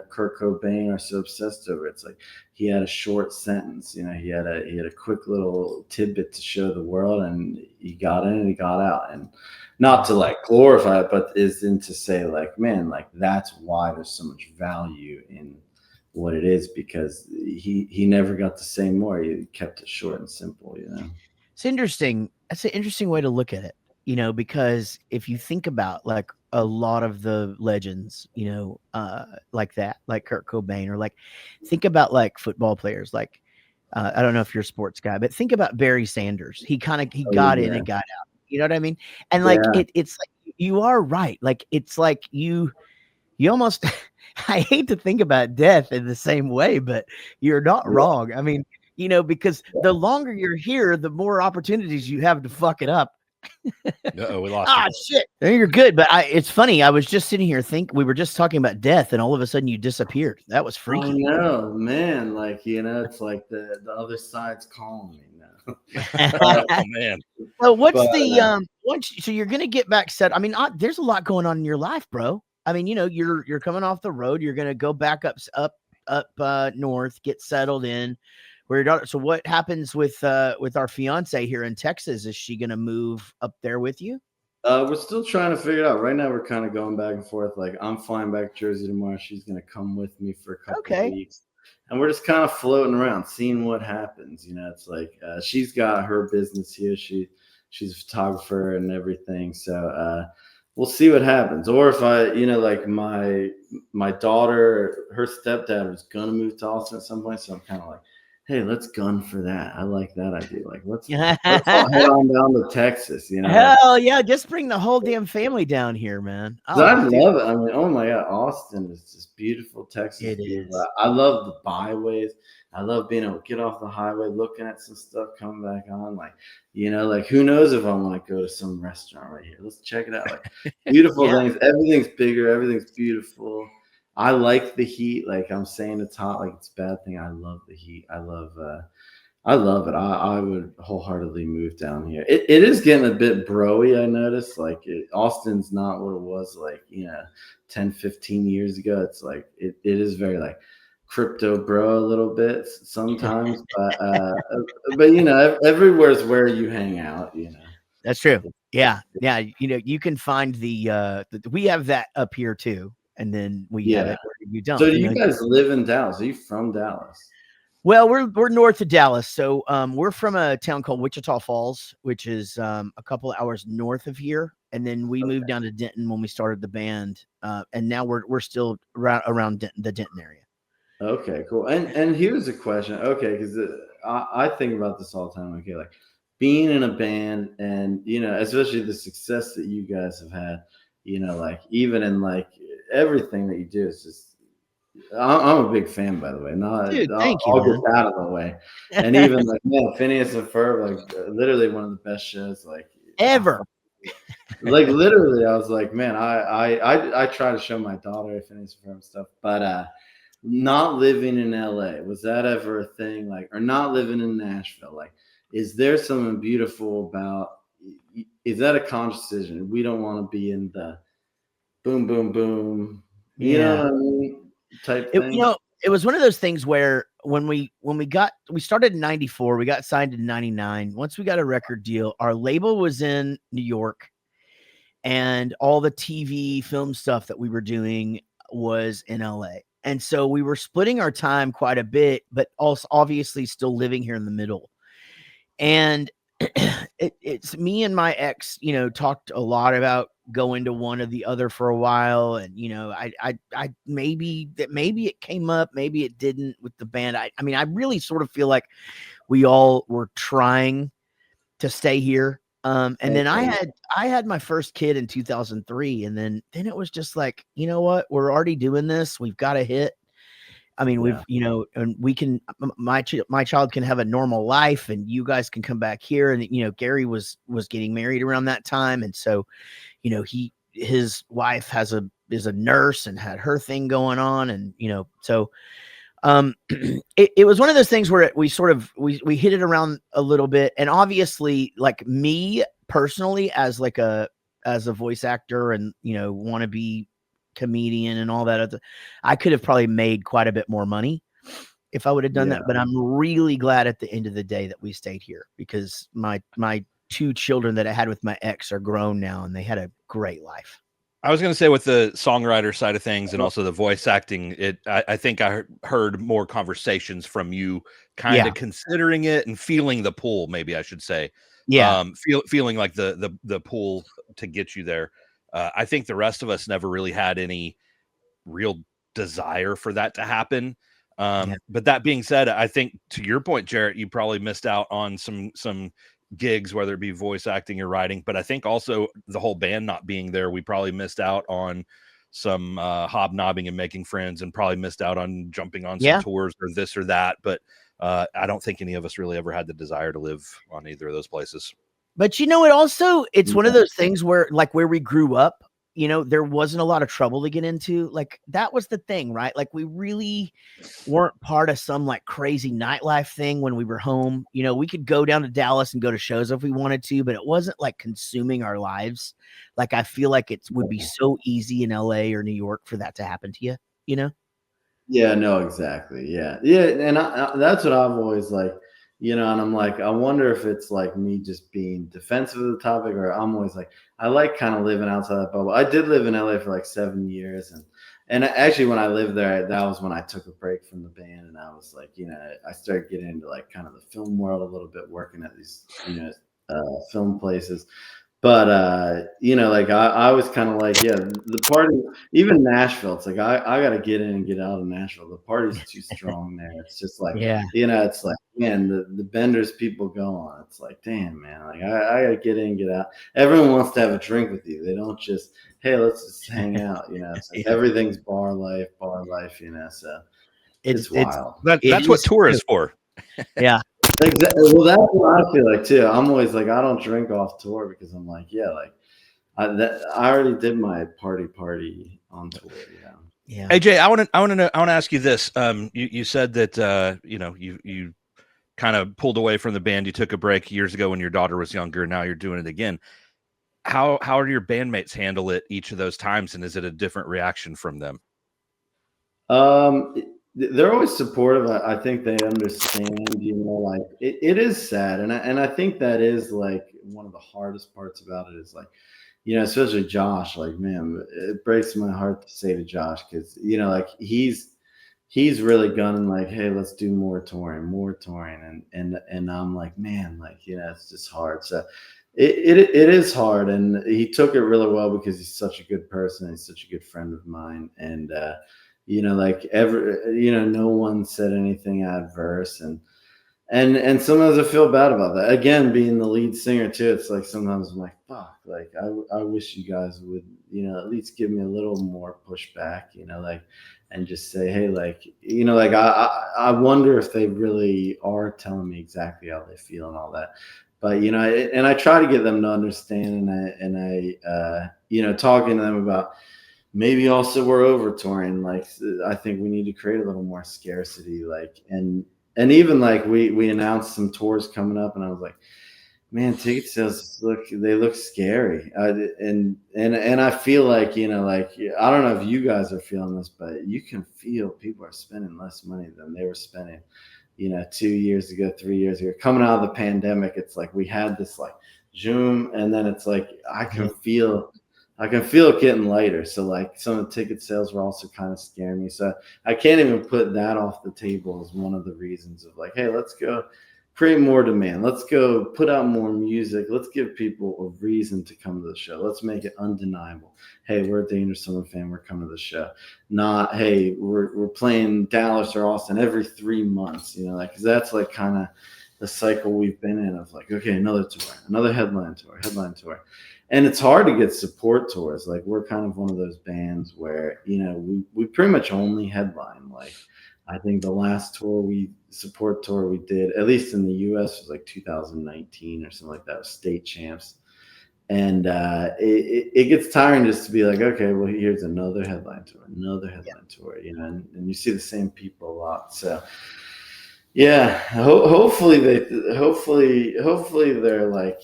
Kurt Cobain are so obsessed over it. It's like, he had a short sentence, he had a quick little tidbit to show the world, and he got in and he got out. And not to like glorify it, but is in to say, like, man, like that's why there's so much value in what it is, because he never got to say more. He kept it short and simple. It's interesting. That's an interesting way to look at it. Because if you think about like a lot of the legends, like that, like Kurt Cobain, or like think about like football players, like I don't know if you're a sports guy, but think about Barry Sanders. He got in and got out. You know what I mean? And like it's like you are right. Like it's like you almost I hate to think about death in the same way, but you're not wrong. I mean, because the longer you're here, the more opportunities you have to fuck it up. We lost. Shit. You're good, but it's funny. I was just sitting here we were just talking about death, and all of a sudden you disappeared. That was freaky. I know, man. Like, it's like the other side's calling me now. Oh, man. So so you're gonna get back set. I mean, there's a lot going on in your life, bro. I mean, you're coming off the road. You're gonna go back up north, get settled in. Where your daughter. So what happens with our fiance here in Texas? Is she gonna move up there with you? We're still trying to figure it out. Right now, we're kind of going back and forth. Like, I'm flying back to Jersey tomorrow. She's gonna come with me for a couple of weeks, and we're just kind of floating around, seeing what happens. It's like she's got her business here. She's a photographer and everything. So we'll see what happens. Or if I, like my daughter, her stepdad was gonna move to Austin at some point. So I'm kind of like, hey, let's gun for that. I like that idea. Like, let's all head on down to Texas. Hell yeah, just bring the whole damn family down here, man. I love it. I mean, oh my God, Austin is just beautiful. Texas. It is. I love the byways. I love being able to get off the highway, looking at some stuff, coming back on. Like, like who knows if I want to go to some restaurant right here. Let's check it out. Like, beautiful things. Everything's bigger. Everything's beautiful. I like the heat. Like I'm saying, it's hot. Like it's a bad thing. I love the heat. I I love it. I would wholeheartedly move down here. It is getting a bit broy, I noticed. Like Austin's not what it was like, 10, 15 years ago. It's like it is very like crypto bro a little bit sometimes, but everywhere's where you hang out, That's true. Yeah. You can find we have that up here too, and then we have Yeah. it where you don't. So do you guys live in Dallas? Are you from Dallas? Well, we're north of Dallas, so we're from a town called Wichita Falls, which is a couple hours north of here, and then we moved down to Denton when we started the band, and now we're still around the Denton area. Okay, cool. And here's a question. Okay, because I think about this all the time. Okay, like being in a band, and especially the success that you guys have had. Like even in like everything that you do, it's just. I'm a big fan, by the way. Dude, thank you. I'll get that out of the way. And even like, Phineas and Ferb, like literally one of the best shows like ever. Like literally, I was like, man, I try to show my daughter Phineas and Ferb stuff, but not living in LA, was that ever a thing? Like, or not living in Nashville? Like, is there something beautiful about? Is that a conscious decision? We don't want to be in the boom, boom, boom. You know what I mean? Type thing. It was one of those things where when we started in 94, we got signed in 99. Once we got a record deal, our label was in New York, and all the TV film stuff that we were doing was in LA. And so we were splitting our time quite a bit, but also obviously still living here in the middle. And it's me and my ex, talked a lot about going to one or the other for a while. And, I maybe it came up, maybe it didn't with the band. I mean, I really sort of feel like we all were trying to stay here. And then I had my first kid in 2003. And then it was just like, you know what, we're already doing this. We've got a hit. I mean, we've, and we can, my child can have a normal life, and you guys can come back here. And, Gary was getting married around that time. And so, his wife is a nurse and had her thing going on. And, so, it was one of those things where we sort of, we hit it around a little bit. And obviously, like me personally, as a voice actor and, wannabe comedian and all that I could have probably made quite a bit more money if I would have done that, but I'm really glad at the end of the day that we stayed here, because my two children that I had with my ex are grown now, and they had a great life. I was going to say, with the songwriter side of things and also the voice acting, I think I heard more conversations from you kind of considering it and feeling the pull, maybe I should say. Feeling like the pull to get you there. I think the rest of us never really had any real desire for that to happen. But that being said, I think to your point, Jaret, you probably missed out on some gigs, whether it be voice acting or writing. But I think also the whole band not being there, we probably missed out on some hobnobbing and making friends, and probably missed out on jumping on some tours or this or that. But I don't think any of us really ever had the desire to live on either of those places. But it's one of those things where, like, where we grew up, there wasn't a lot of trouble to get into. Like, that was the thing, right? Like, we really weren't part of some like crazy nightlife thing when we were home. We could go down to Dallas and go to shows if we wanted to, but it wasn't like consuming our lives. Like, I feel like it would be so easy in LA or New York for that to happen to you, Yeah, no, exactly. Yeah. And that's what I've always like. And I'm like, I wonder if it's like me just being defensive of the topic, or I'm always like, I like kind of living outside that bubble. I did live in LA for like 7 years. And actually when I lived there, that was when I took a break from the band. And I was like, I started getting into like kind of the film world a little bit, working at these, film places. But, like I was kind of like, the party, even Nashville, it's like, I got to get in and get out of Nashville. The party's too strong there. It's just like, it's like, man, the benders people go on. It's like, damn, man, like I got to get in and get out. Everyone wants to have a drink with you. They don't just, hey, let's just hang out. It's like everything's bar life, so it's wild. That's what tour is for. Yeah. Exactly. Well, that's what I feel like too. I'm always like, I don't drink off tour, because I'm like, I already did my party on tour. Yeah. Hey Jay, I want to ask you this. You said that you kind of pulled away from the band. You took a break years ago when your daughter was younger. Now you're doing it again. How do your bandmates handle it each of those times, and is it a different reaction from them? They're always supportive. I think they understand, like it is sad. And I think that is like one of the hardest parts about it is like, especially Josh, like, man, it breaks my heart to say to Josh, because, like he's really gunning like, hey, let's do more touring. And I'm like, man, like, it's just hard. So it is hard. And he took it really well because he's such a good person. He's such a good friend of mine. And, like no one said anything adverse, and sometimes I feel bad about that. Again, being the lead singer too, it's like sometimes I'm like, fuck, like I wish you guys would, at least give me a little more pushback, like, and just say, hey, like, like I wonder if they really are telling me exactly how they feel and all that. But and I try to get them to understand, and I talking to them about, maybe also we're over touring. Like, I think we need to create a little more scarcity. Like, and even like we announced some tours coming up, and I was like, man, ticket sales look scary. And I feel like, like, I don't know if you guys are feeling this, but you can feel people are spending less money than they were spending, 2 years ago, 3 years ago. Coming out of the pandemic, it's like we had this like Zoom, and then it's like I can feel it getting lighter. So like some of the ticket sales were also kind of scaring me. So I can't even put that off the table as one of the reasons of like, hey, let's go create more demand. Let's go put out more music. Let's give people a reason to come to the show. Let's make it undeniable. Hey, we're a Dangerous Summer fan. We're coming to the show. Not, hey, we're playing Dallas or Austin every 3 months, like, cause that's like kind of the cycle we've been in of like, okay, another tour, another headline tour. And it's hard to get support tours. Like, we're kind of one of those bands where, we pretty much only headline. Like, I think the last support tour we did, at least in the US, was like 2019 or something like that, state champs. And it gets tiring just to be like, okay, well, here's another headline tour, and you see the same people a lot. So yeah, hopefully they're like,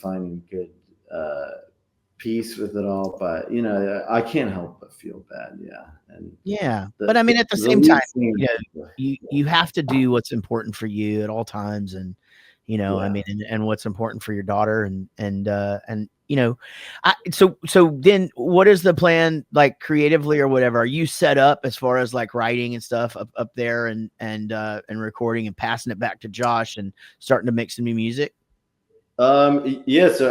finding good peace with it all, but I can't help but feel bad. But I mean, at the same time, you have to do what's important for you at all times, and I mean, and what's important for your daughter, and so then what is the plan, like, creatively or whatever? Are you set up as far as like writing and stuff up there, and recording and passing it back to Josh and starting to make some new music? So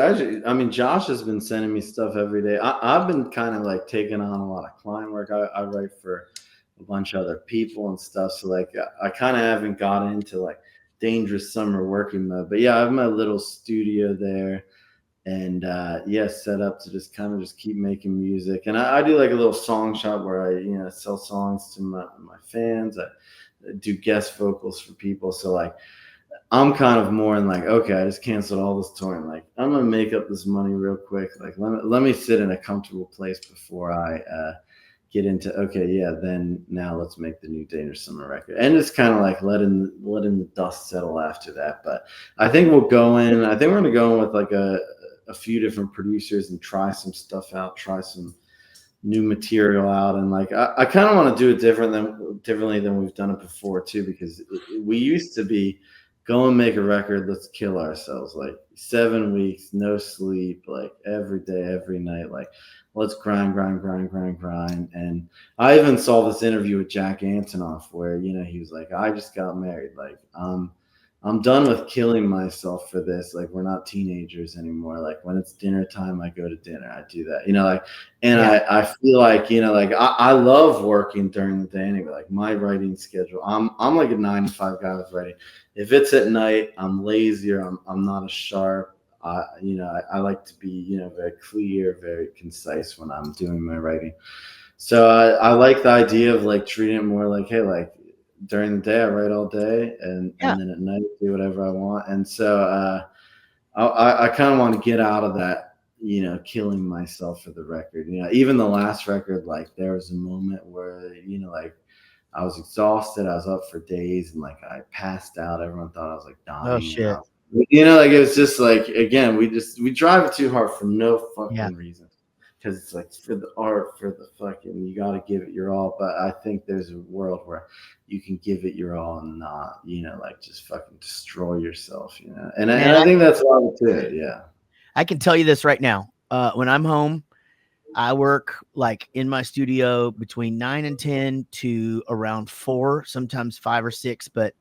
actually, I mean, Josh has been sending me stuff every day. I've been kind of like taking on a lot of client work. I write for a bunch of other people and stuff. So like, I kind of haven't got into like Dangerous Summer working mode, but yeah, I have my little studio there, and set up to just keep making music. And I do like a little song shop where I, sell songs to my fans. I do guest vocals for people. So like, I'm kind of more in like, okay, I just canceled all this touring. Like, I'm going to make up this money real quick. Like, let me sit in a comfortable place before I get into, okay, yeah, then now let's make the new Dangerous Summer record. And just kind of like letting the dust settle after that. But I think we're going to go in with like a few different producers and try some stuff out, try some new material out. And like, I kind of want to do it differently than we've done it before too, because we used to be, go and make a record, let's kill ourselves, like 7 weeks, no sleep, like every day, every night, like let's grind. And I even saw this interview with Jack Antonoff where, he was like, I just got married. Like, I'm done with killing myself for this. Like, we're not teenagers anymore. Like, when it's dinner time, I go to dinner. I do that, like, and I feel like, like I love working during the day anyway. Like, my writing schedule, I'm like a 9 to 5 guy with writing. If it's at night, I'm lazier. I'm not as sharp. I like to be, very clear, very concise when I'm doing my writing. So I like the idea of like treating it more like, hey, like, during the day I write all day, and then at night do whatever I want. And so I kind of want to get out of that, killing myself for the record. Even the last record, like, there was a moment where, like, I was exhausted. I was up for days, and like I passed out. Everyone thought I was like dying. Oh shit. Like it was just like, again, we drive it too hard for no fucking reason. Because it's like for the art, for the fucking, you got to give it your all. But I think there's a world where you can give it your all and not, like just fucking destroy yourself, And I think that's a lot to it. Yeah. I can tell you this right now. When I'm home, I work like in my studio between 9 and 10 to around 4, sometimes 5 or 6. But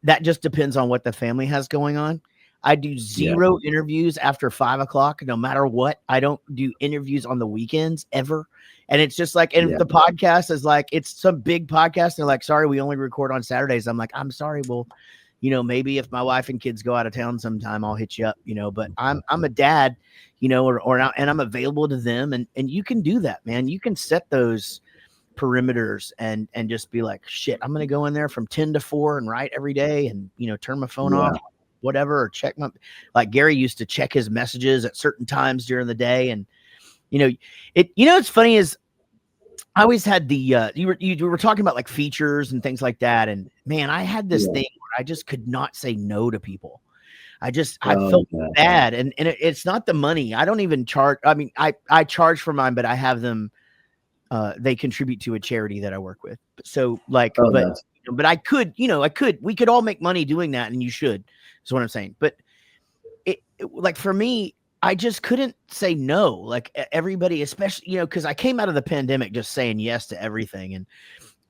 that just depends on what the family has going on. I do 0 interviews after 5 o'clock, no matter what. I don't do interviews on the weekends ever. And it's just like, and the podcast is like, it's some big podcast. They're like, sorry, we only record on Saturdays. I'm like, I'm sorry. Well, maybe if my wife and kids go out of town sometime, I'll hit you up, but I'm a dad, or not, and I'm available to them. And you can do that, man. You can set those perimeters and just be like, shit, I'm going to go in there from 10 to 4 and write every day and, turn my phone off, whatever, or check like Gary used to check his messages at certain times during the day. And, it's funny is I always had the, you were talking about like features and things like that. And man, I had this thing where I just could not say no to people. I felt bad. And it's not the money. I don't even charge. I mean, I charge for mine, but I have them, they contribute to a charity that I work with. So like, but I could, we could all make money doing that, and you should, is what I'm saying. But it like for me, I just couldn't say no. Like everybody, especially, because I came out of the pandemic just saying yes to everything.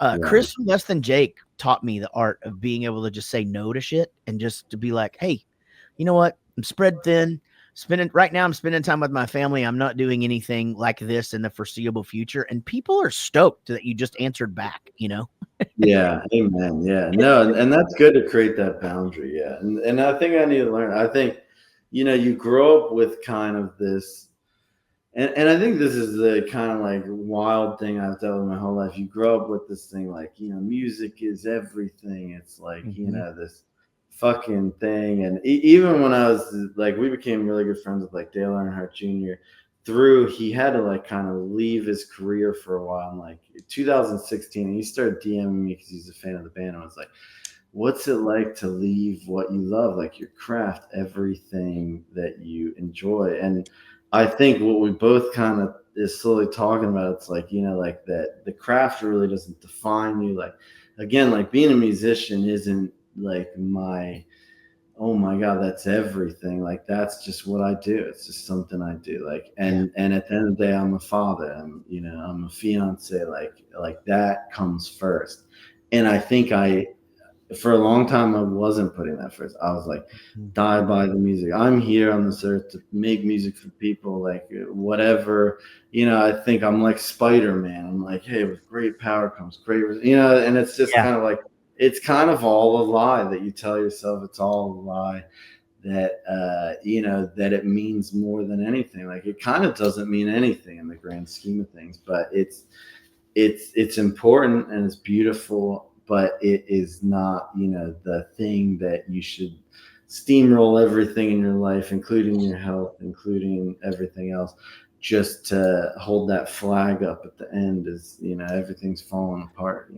And Chris from Less Than Jake taught me the art of being able to just say no to shit and just to be like, hey, you know what? I'm spread thin. Right now I'm spending time with my family. I'm not doing anything like this in the foreseeable future. And people are stoked that you just answered back, Yeah. Amen. Yeah. No. And that's good to create that boundary. Yeah. And I think I need to learn. I think, you grow up with kind of this, and I think this is the kind of like wild thing I've dealt with my whole life. You grow up with this thing like, music is everything. It's like, this fucking thing. And even when I was like, we became really good friends with like Dale Earnhardt Jr. He had to like kind of leave his career for a while in like 2016. And he started DMing me because he's a fan of the band. And I was like, what's it like to leave what you love, like your craft, everything that you enjoy? And I think what we both kind of is slowly talking about, it's like, like that the craft really doesn't define you. Like, again, like being a musician isn't like oh my God, that's everything. Like, that's just what I do. It's just something I do. Like, and at the end of the day, I'm a father. I'm a fiance. Like that comes first. And I think for a long time, I wasn't putting that first. I was like, die by the music. I'm here on this earth to make music for people, like whatever, I think I'm like Spider-Man. I'm like, hey, with great power comes great, and it's just kind of like, it's kind of all a lie that you tell yourself. It's all a lie that, that it means more than anything. Like it kind of doesn't mean anything in the grand scheme of things, but it's important and it's beautiful. But it is not, the thing that you should steamroll everything in your life, including your health, including everything else, just to hold that flag up at the end is, everything's falling apart,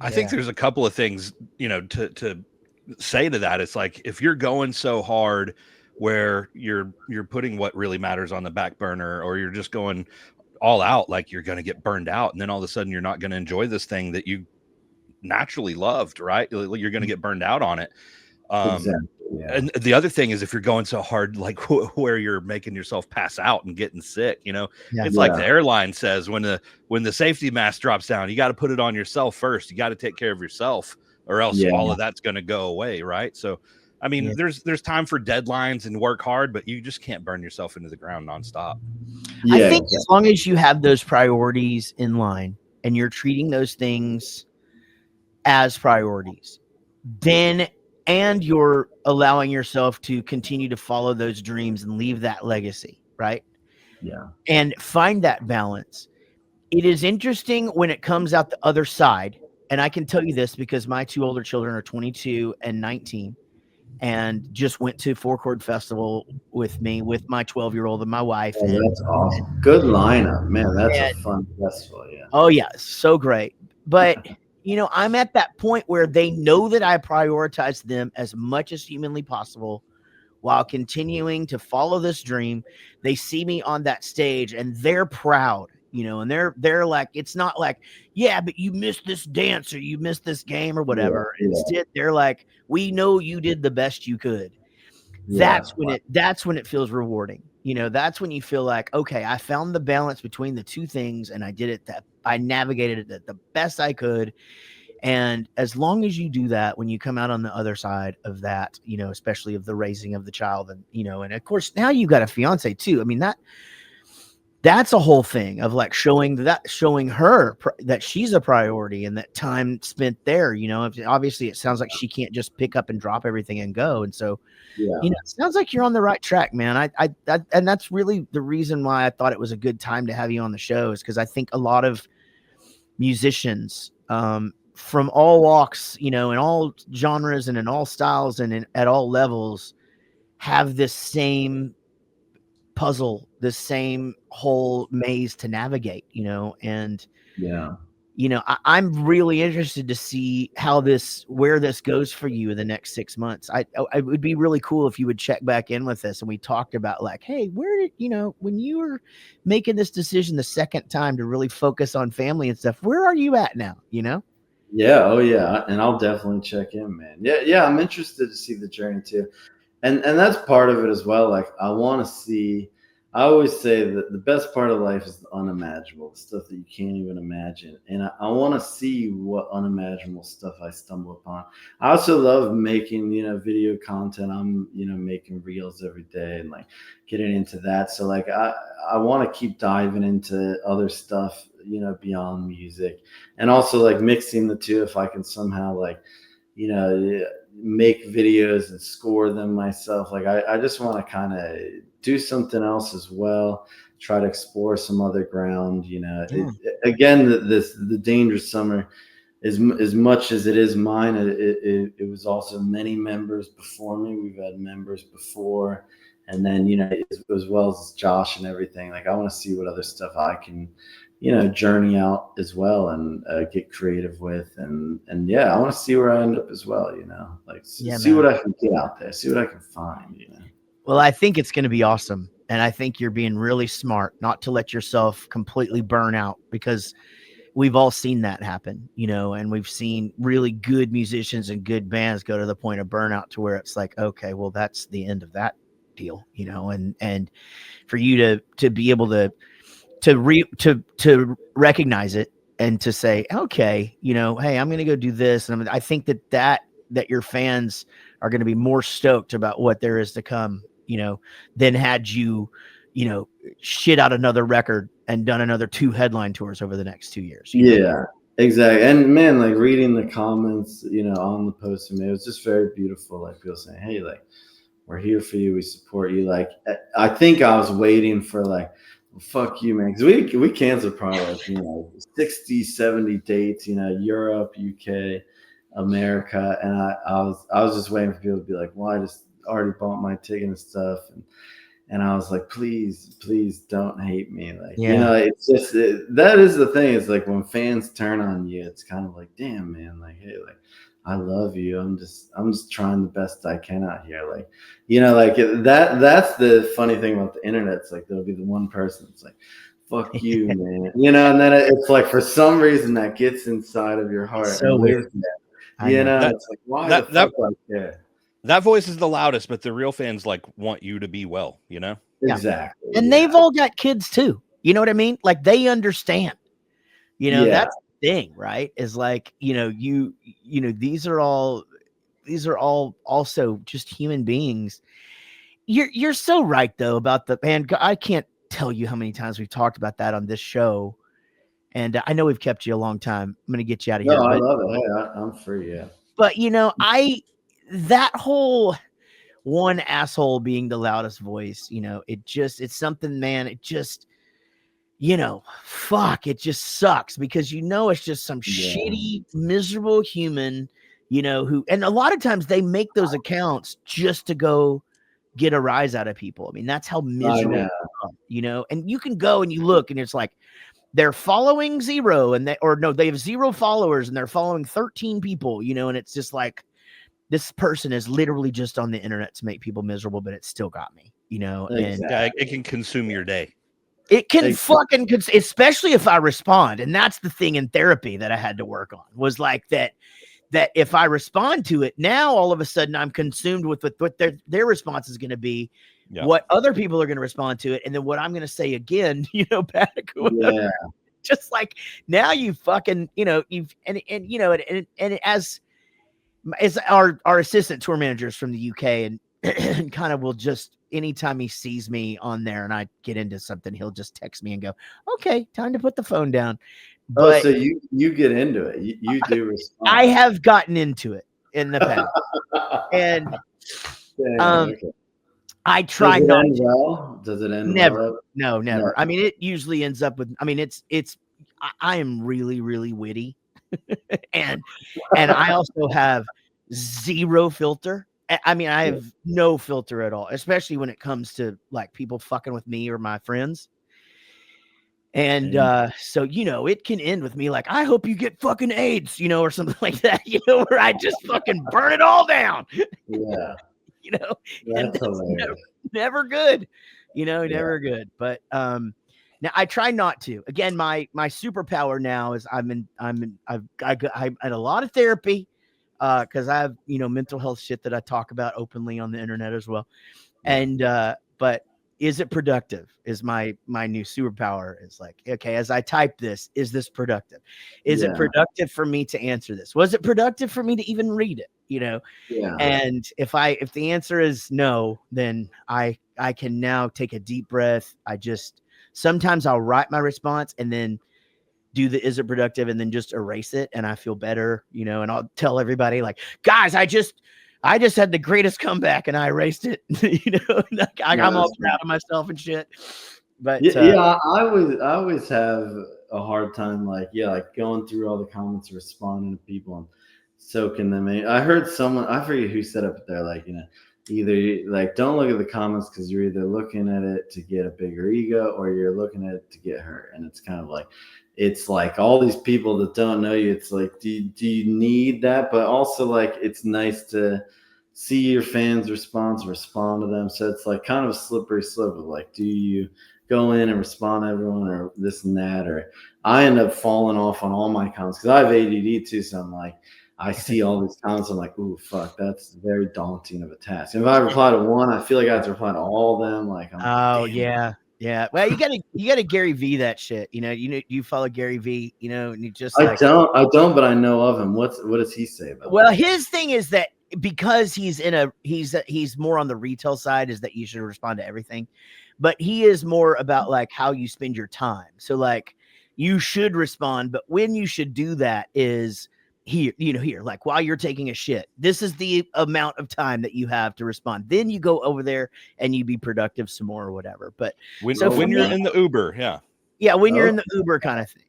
I think there's a couple of things, to say to that. It's like, if you're going so hard where you're putting what really matters on the back burner, or you're just going all out, like you're going to get burned out. And then all of a sudden you're not going to enjoy this thing that you naturally loved, right? You're going to get burned out on it. Exactly, yeah. And the other thing is, if you're going so hard, like where you're making yourself pass out and getting sick, it's like the airline says, when the safety mask drops down, you got to put it on yourself first. You got to take care of yourself, or else all of that's going to go away. Right. So, I mean, there's time for deadlines and work hard, but you just can't burn yourself into the ground nonstop. I think as long as you have those priorities in line and you're treating those things as priorities, then, and you're allowing yourself to continue to follow those dreams and leave that legacy, right? Yeah. And find that balance. It is interesting when it comes out the other side. And I can tell you this because my 2 older children are 22 and 19 and just went to Four Chord Festival with me, with my 12-year-old and my wife. Oh, that's awesome. Good lineup, man. That's a fun festival. Yeah. Oh yeah. So great. But I'm at that point where they know that I prioritize them as much as humanly possible while continuing to follow this dream. They see me on that stage and they're proud, and they're like, it's not like, yeah, but you missed this dance or you missed this game or whatever. Yeah. Instead, they're like, we know you did the best you could. Yeah. That's when it feels rewarding. That's when you feel like, okay, I found the balance between the two things and I did it, that I navigated it the best I could. And as long as you do that, when you come out on the other side of that, especially of the raising of the child, and and of course now you got a fiance too. I mean, that's a whole thing of like showing her that she's a priority and that time spent there. Obviously it sounds like she can't just pick up and drop everything and go. And so, it sounds like you're on the right track, man. I and that's really the reason why I thought it was a good time to have you on the show, is because I think a lot of musicians, from all walks, in all genres and in all styles and at all levels, have this same puzzle, this same whole maze to navigate, and I'm really interested to see where this goes for you in the next 6 months. It would be really cool if you would check back in with us and we talked about like, hey, where did, when you were making this decision the second time to really focus on family and stuff, where are you at now? Yeah. Oh yeah. And I'll definitely check in, man. Yeah. I'm interested to see the journey too. And that's part of it as well. Like I always say that the best part of life is the unimaginable, the stuff that you can't even imagine. And I want to see what unimaginable stuff I stumble upon. I also love making, video content. I'm, making reels every day and like getting into that. So like, I want to keep diving into other stuff, beyond music, and also like mixing the two. If I can somehow like, make videos and score them myself. Like I just want to kind of do something else as well, try to explore some other ground. Again, the Dangerous Summer, as much as it is mine, it was also many members before me. We've had members before, and then as well as Josh and everything. Like I want to see what other stuff I can journey out as well and get creative with, and I want to see where I end up as well, like see what I can get out there, see what I can find, Well, I think it's going to be awesome. And I think you're being really smart not to let yourself completely burn out, because we've all seen that happen, and we've seen really good musicians and good bands go to the point of burnout to where it's like, okay, well, that's the end of that deal, and for you to be able to recognize it and to say, okay, hey, I'm going to go do this. And I think that your fans are going to be more stoked about what there is to come, than had you, shit out another record and done another 2 headline tours over the next 2 years. Yeah, exactly. And man, like reading the comments, on the post, it was just very beautiful. Like people saying, hey, like, we're here for you. We support you. Like, I think I was waiting for like, fuck you, man, because we canceled probably like 60 70 dates, Europe, UK, America, and I was just waiting for people to be like, well, I just already bought my ticket and stuff, and I was like, please don't hate me, like it's just that is the thing. It's like when fans turn on you, it's kind of like, damn, man, like, hey, like, I love you. I'm just trying the best I can out here. Like, like that's the funny thing about the internet. It's like, there'll be the one person that's like, fuck you, man. And then it's like, for some reason that gets inside of your heart. So weird. It's like, why the fuck do I care? That voice is the loudest, but the real fans like want you to be well, Exactly. And they've all got kids too. You know what I mean? Like they understand, that's thing, right? Is like, these are all also just human beings. You're so right though about I can't tell you how many times we've talked about that on this show, and I know we've kept you a long time. I'm gonna get you out of here. I love it. Hey, I'm free. Yeah, but that whole one asshole being the loudest voice, it's something, man. It just, fuck, it just sucks, because it's just some shitty, miserable human, who, and a lot of times they make those accounts just to go get a rise out of people. I mean, that's how miserable, and you can go and you look and it's like, they're following 0 and they have 0 followers and they're following 13 people, you know, and it's just like, this person is literally just on the internet to make people miserable, but it still got me, you know, and it can consume your day. it can fucking, especially if I respond. And that's the thing in therapy that I had to work on, was like that if I respond to it, now all of a sudden I'm consumed with what their response is going to be, what other people are going to respond to it, and then what I'm going to say again, you know, back. Yeah. Just like now you fucking, you know, and you know, and as our assistant tour managers from the UK and kind of will just, anytime he sees me on there and I get into something, he'll just text me and go, okay, time to put the phone down. But so you get into it. You do respond. I have gotten into it in the past. And I try not to. Well? Does it end never? Well? No, never. I mean, it usually ends up with, I mean, I am really, really witty. and I also have 0 filter. I mean, I have no filter at all, especially when it comes to like people fucking with me or my friends. And so, you know, it can end with me like, I hope you get fucking AIDS, you know, or something like that, you know, where I just fucking burn it all down. Yeah. You know, and that's never good, you know, never good. But now I try not to. Again, my superpower now is I've had a lot of therapy because I have, you know, mental health shit that I talk about openly on the internet as well. And but is it productive? Is my new superpower is like, okay, as I type this, is this productive? Is it productive for me to answer this? Was it productive for me to even read it? You know? Yeah. And if the answer is no, then I can now take a deep breath. Sometimes I'll write my response and then do the is it productive and then just erase it, and I feel better, you know, and I'll tell everybody like, guys, I just had the greatest comeback and I erased it. You know, like, I'm all proud of myself and shit. But I always have a hard time like going through all the comments, responding to people and soaking them in. I heard someone, I forget who said it, but they're like, you know, either like don't look at the comments because you're either looking at it to get a bigger ego or you're looking at it to get hurt. And it's kind of like, it's like all these people that don't know you. It's like, do you need that? But also like, it's nice to see your fans respond to them. So it's like kind of a slippery slope of like, do you go in and respond to everyone or this and that? Or I end up falling off on all my comments because I have ADD too. So I'm like, I see all these comments. I'm like, ooh, fuck, that's very daunting of a task. And if I reply to one, I feel like I have to reply to all of them. Like, yeah. Well, you gotta Gary V that shit. You know, you follow Gary V. You know, and you just I don't, but I know of him. What does he say about? Well, that? His thing is that because he's more on the retail side, is that you should respond to everything, but he is more about like how you spend your time. So like you should respond, but when you should do that is here, like while you're taking a shit, this is the amount of time that you have to respond. Then you go over there and you be productive some more or whatever. But when you're in the Uber, when you're in the Uber kind of thing.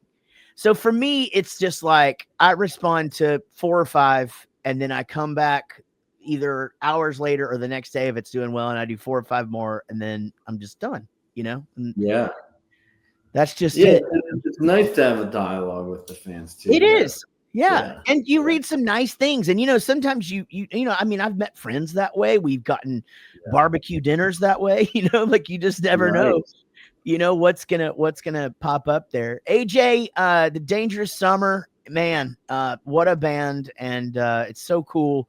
So for me, it's just like I respond to 4 or 5, and then I come back either hours later or the next day if it's doing well, and I do 4 or 5 more, and then I'm just done. You know? And that's just it. It's nice to have a dialogue with the fans too. It is. Yeah. And you read some nice things. And, you know, sometimes you know, I mean, I've met friends that way. We've gotten barbecue dinners that way, you know, like you just never know, you know, what's gonna pop up there. AJ, the Dangerous Summer, man, what a band. And it's so cool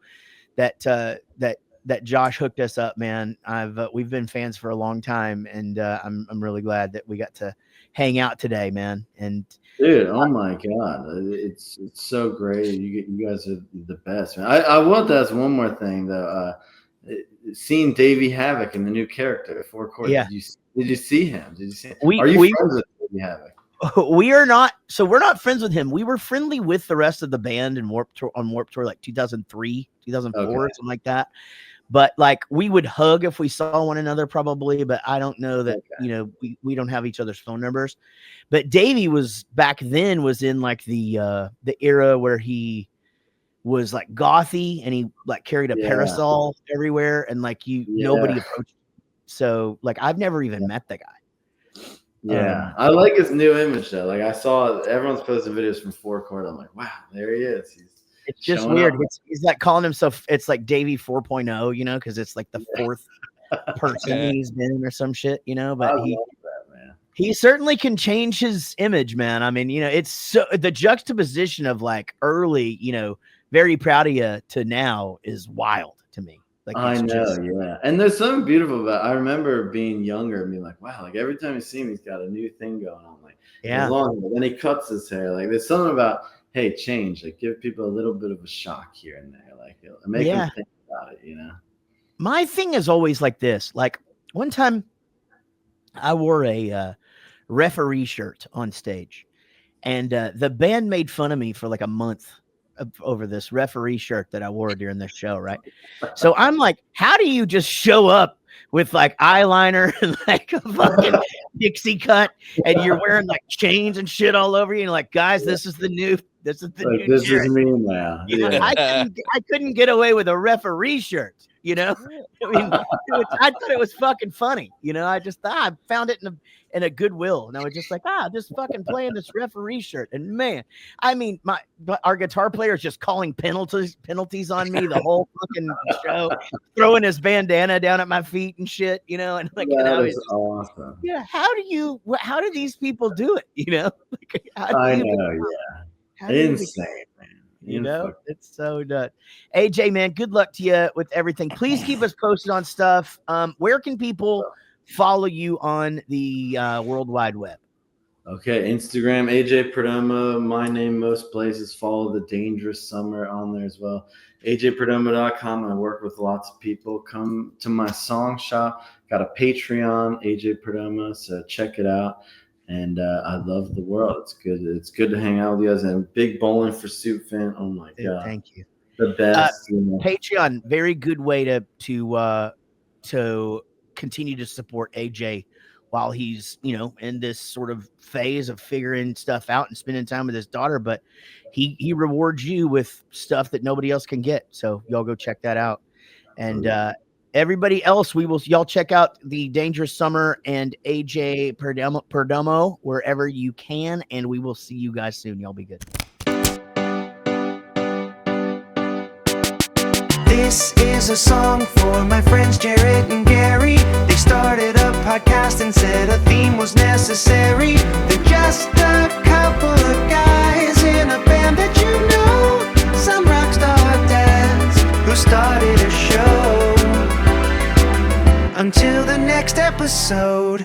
that Josh hooked us up, man. We've been fans for a long time, and I'm really glad that we got to hang out today, man. And dude, oh my god, it's so great. You guys are the best, man. I want to ask one more thing though. Seeing Davey Havoc in the new character, Four Chords. Yeah. Did you see him? Are you friends with Davey Havoc? We are not. So we're not friends with him. We were friendly with the rest of the band in Warped Tour like 2003, 2004, something like that. But like we would hug if we saw one another probably, but I don't know that, you know, we don't have each other's phone numbers. But Davey was back then was in like the era where he was like gothy and he like carried a parasol everywhere and like nobody approached him. So like I've never even met the guy. Yeah, I like his new image though. Like I saw everyone's posting videos from forecourt. I'm like, wow, there he is. It's just weird. He's like calling himself. It's like Davey 4.0, you know, because it's like the fourth person he's been or some shit, you know. But he certainly can change his image, man. I mean, you know, it's so the juxtaposition of like early, you know, very proud of you to now is wild to me. Like I know, yeah. And there's something beautiful about it. I remember being younger and being like, wow, like every time you see him, he's got a new thing going on. Like, yeah. Then he cuts his hair. Like, there's something about, hey, change. Like, give people a little bit of a shock here and there. Like, make them think about it, you know? My thing is always like this. Like, one time I wore a referee shirt on stage, and the band made fun of me for like a month over this referee shirt that I wore during this show, right? So I'm like, how do you just show up with like eyeliner and like a fucking Dixie cut, and you're wearing like chains and shit all over you, and like, guys, this is new This is me now. Yeah. I couldn't get away with a referee shirt, you know. I mean, I thought it was fucking funny, you know. I just I found it in a Goodwill, and I was just like, just fucking playing this referee shirt. And man, I mean, our guitar player is just calling penalties on me the whole fucking show, throwing his bandana down at my feet and shit, you know. And like, that is awesome. Yeah, how do these people do it, you know? Like, I know, yeah. Insane, man. You know, it's so nuts. AJ, man, good luck to you with everything. Please keep us posted on stuff. Where can people follow you on the World Wide Web? Okay, Instagram, AJ Perdomo. My name most places. Follow The Dangerous Summer on there as well. AJPerdomo.com. I work with lots of people. Come to my song shop. Got a Patreon, AJ Perdomo. So check it out. And I love the world. It's good. It's good to hang out with you guys. And big Bowling for Soup fan. Oh my god! Thank you. The best. Patreon, very good way to continue to support AJ while he's, you know, in this sort of phase of figuring stuff out and spending time with his daughter. But he rewards you with stuff that nobody else can get. So y'all go check that out. And everybody else, y'all check out The Dangerous Summer and AJ Perdomo wherever you can, and we will see you guys soon. Y'all be good. This is a song for my friends Jaret and Gary. They started a podcast and said a theme was necessary. They're just a couple of guys in a band that you know, some rockstar dads who started a show. Until the next episode.